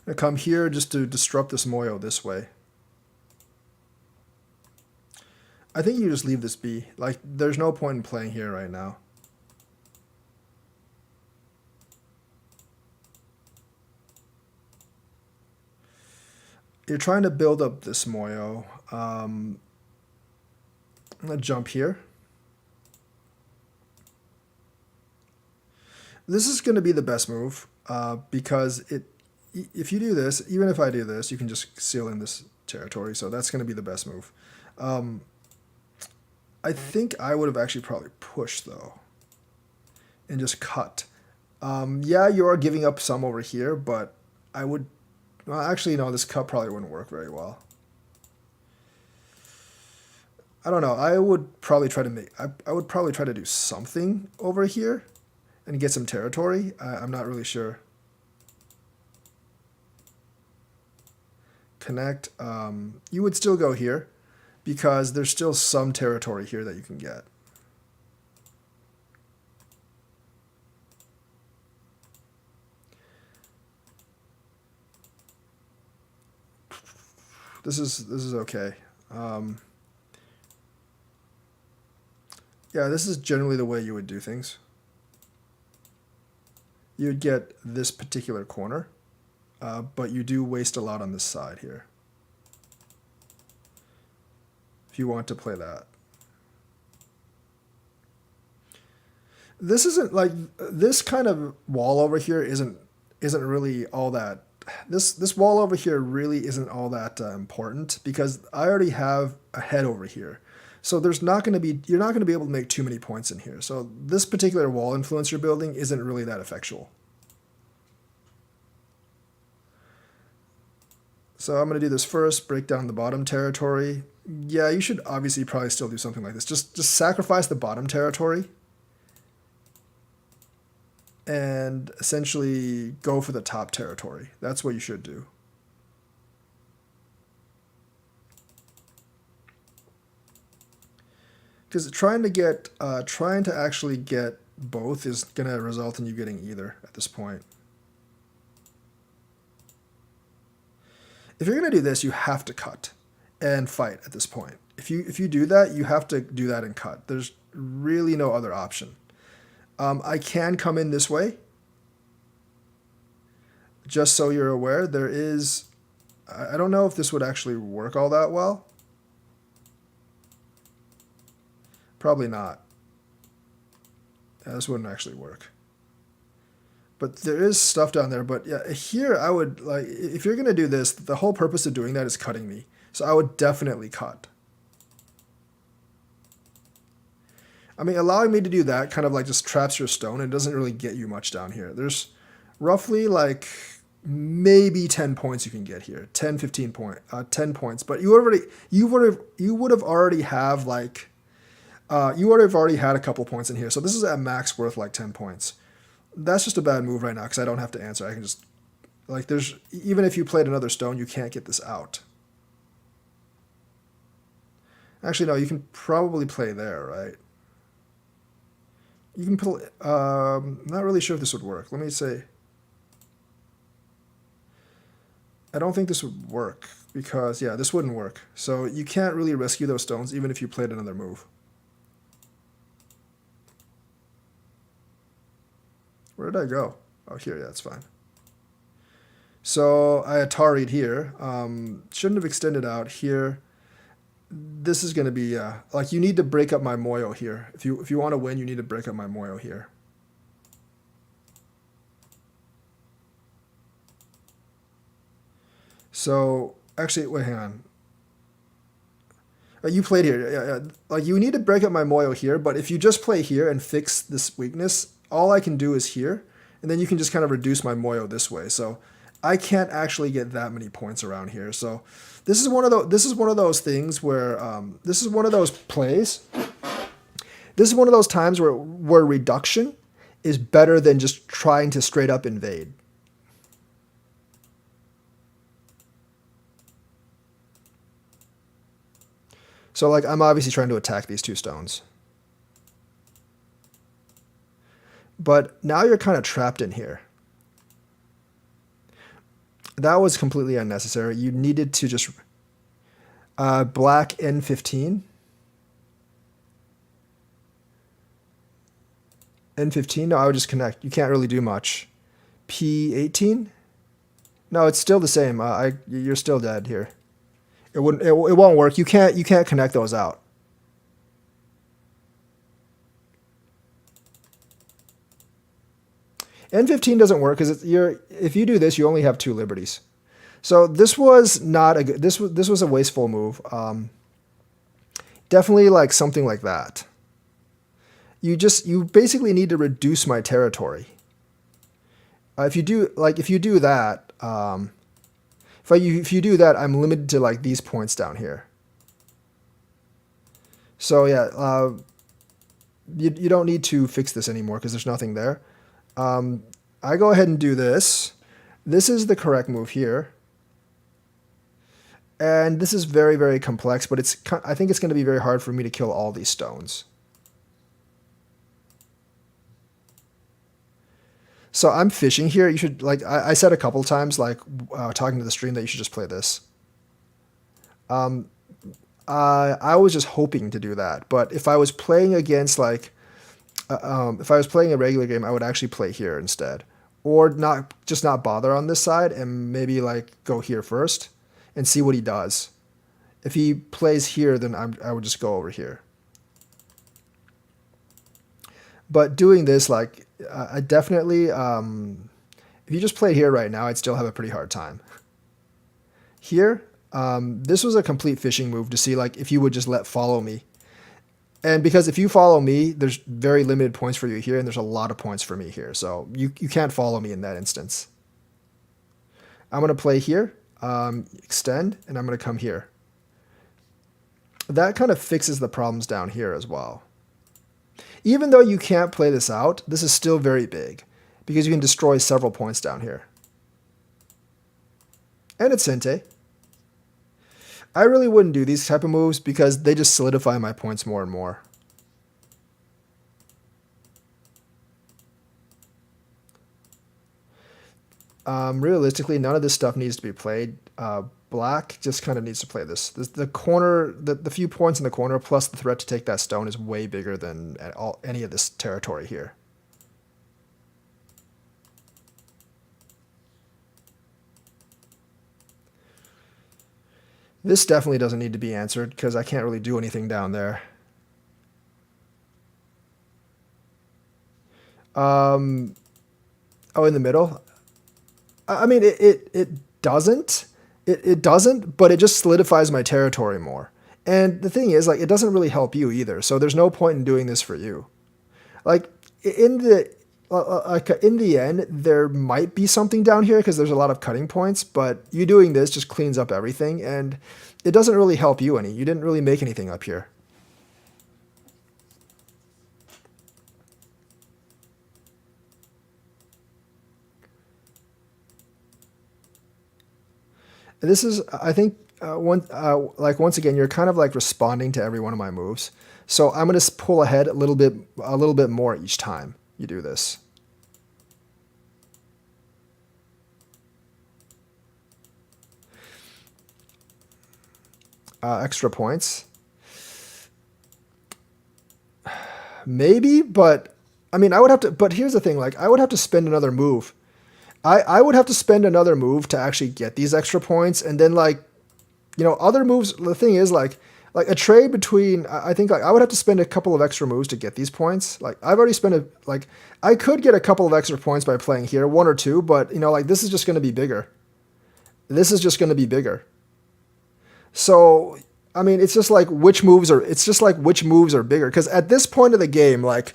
I'm gonna come here just to disrupt this moyo this way. I think you just leave this be. Like, there's no point in playing here right now. You're trying to build up this moyo. I'm gonna jump here. This is gonna be the best move because if you do this, even if I do this, you can just seal in this territory. So that's gonna be the best move. I think I would have actually probably pushed though, and just cut. Yeah, you are giving up some over here, but I would. Well, actually, no, this cut probably wouldn't work very well. I don't know. I would probably try to I would probably try to do something over here and get some territory. I'm not really sure. Connect. You would still go here because there's still some territory here that you can get. This is okay. Yeah, this is generally the way you would do things. You would get this particular corner, but you do waste a lot on this side here. If you want to play that. This isn't like, this kind of wall over here isn't really all that. This wall over here really isn't all that important because I already have a head over here. So you're not going to be able to make too many points in here. So this particular wall influence you're building isn't really that effectual. So I'm going to do this first, break down the bottom territory. Yeah, you should obviously probably still do something like this. Just sacrifice the bottom territory and essentially go for the top territory. That's what you should do. Because trying to actually get both is going to result in you getting either at this point. If you're going to do this, you have to cut and fight at this point. If you do that, you have to do that and cut. There's really no other option. I can come in this way just so you're aware, there is... I don't know if this would actually work all that well. Probably not. Yeah, this wouldn't actually work. But there is stuff down there. But yeah, here I would, like, if you're going to do this, the whole purpose of doing that is cutting me. So I would definitely cut. I mean, allowing me to do that kind of like just traps your stone. It doesn't really get you much down here. There's roughly like maybe 10 points you can get here. 10, 15 10 points. But you would have already have like, you would have already had a couple points in here. So this is at max worth like 10 points. That's just a bad move right now because I don't have to answer. I can just, like, there's, even if you played another stone, you can't get this out. Actually, no, you can probably play there, right? You can play, not really sure if this would work. Let me say, I don't think this would work because, yeah, this wouldn't work. So you can't really rescue those stones even if you played another move. Where did I go? Oh, here, yeah, that's fine. So I Atari'd here. Shouldn't have extended out here. This is going to be, like, you need to break up my Moyo here. If you want to win, you need to break up my Moyo here. So, actually, wait, hang on. You played here. Yeah. Like, you need to break up my Moyo here, but if you just play here and fix this weakness, all I can do is here, and then you can just kind of reduce my Moyo this way. So I can't actually get that many points around here. So this is one of those things where this is one of those plays. This is one of those times where reduction is better than just trying to straight up invade. So, like, I'm obviously trying to attack these two stones. But now you're kind of trapped in here. That was completely unnecessary. You needed to just... black N15. N15? No, I would just connect. You can't really do much. P18? No, it's still the same. You're still dead here. It won't work. You can't connect those out. N15 doesn't work because if you do this, you only have 2 liberties. So this was not a good. This was a wasteful move. Definitely like something like that. You basically need to reduce my territory. If you do that, if you do that, I'm limited to like these points down here. So yeah, you don't need to fix this anymore because there's nothing there. I go ahead and do this. This is the correct move here. And this is very, very complex, but I think it's going to be very hard for me to kill all these stones. So I'm fishing here. You should, like, I said a couple times, like, talking to the stream, that you should just play this. I was just hoping to do that, but if I was playing against, like, if I was playing a regular game, I would actually play here instead. Or not bother on this side and maybe, like, go here first and see what he does. If he plays here, then I would just go over here. But doing this, like, I definitely, if you just played here right now, I'd still have a pretty hard time. Here, this was a complete fishing move to see, like, if you would just follow me. And because if you follow me, there's very limited points for you here, and there's a lot of points for me here. So you can't follow me in that instance. I'm going to play here, extend, and I'm going to come here. That kind of fixes the problems down here as well. Even though you can't play this out, this is still very big, because you can destroy several points down here. And it's Sente. I really wouldn't do these type of moves because they just solidify my points more and more. Realistically, none of this stuff needs to be played. Black just kind of needs to play this. The corner, the few points in the corner plus the threat to take that stone is way bigger than any of this territory here. This definitely doesn't need to be answered because I can't really do anything down there. Um, oh, in the middle? I mean, it doesn't. It doesn't, but it just solidifies my territory more. And the thing is, like, it doesn't really help you either. So there's no point in doing this for you. Like, in the in the end, there might be something down here because there's a lot of cutting points, but you doing this just cleans up everything, and it doesn't really help you any. You didn't really make anything up here. This is, I think, like once again, you're kind of like responding to every one of my moves. So I'm gonna pull ahead a little bit more each time you do this. Extra points, maybe, but I mean, I would have to. But here's the thing: like, I would have to spend another move. I would have to spend another move to actually get these extra points, and then like other moves. The thing is like a trade between I think like I would have to spend a couple of extra moves to get these points. Like I've already spent like I could get a couple of extra points by playing here, one or two, but like this is just going to be bigger. This is just going to be bigger. So I mean, it's just like which moves are bigger because at this point of the game, like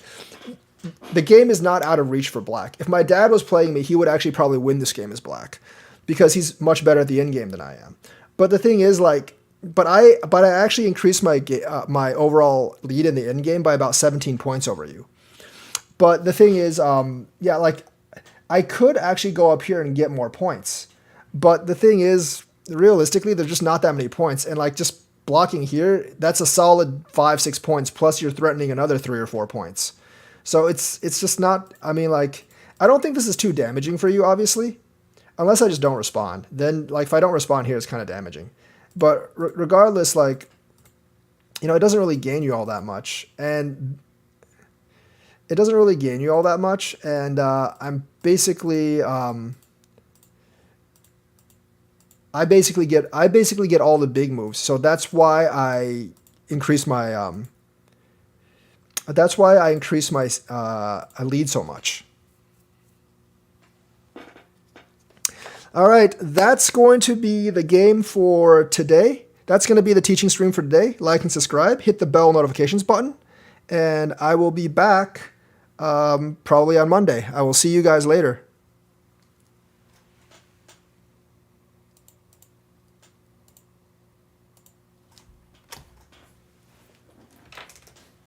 the game is not out of reach for black. If my dad was playing me, he would actually probably win this game as black because he's much better at the end game than I am. But the thing is, like, but I actually increased my overall lead in the end game by about 17 points over you. But the thing is, yeah, like I could actually go up here and get more points. But the thing is, realistically, there's just not that many points, and like just blocking here, that's a solid 5-6 points. Plus, you're threatening another 3 or 4 points. So it's just not. I mean, like I don't think this is too damaging for you, obviously, unless I just don't respond. Then, like if I don't respond here, it's kind of damaging. But regardless, like it doesn't really gain you all that much, and it doesn't really gain you all that much. And I basically get all the big moves. So that's why I increase my lead so much. All right, that's going to be the game for today. That's going to be the teaching stream for today. Like and subscribe, hit the bell notifications button, and I will be back probably on Monday. I will see you guys later.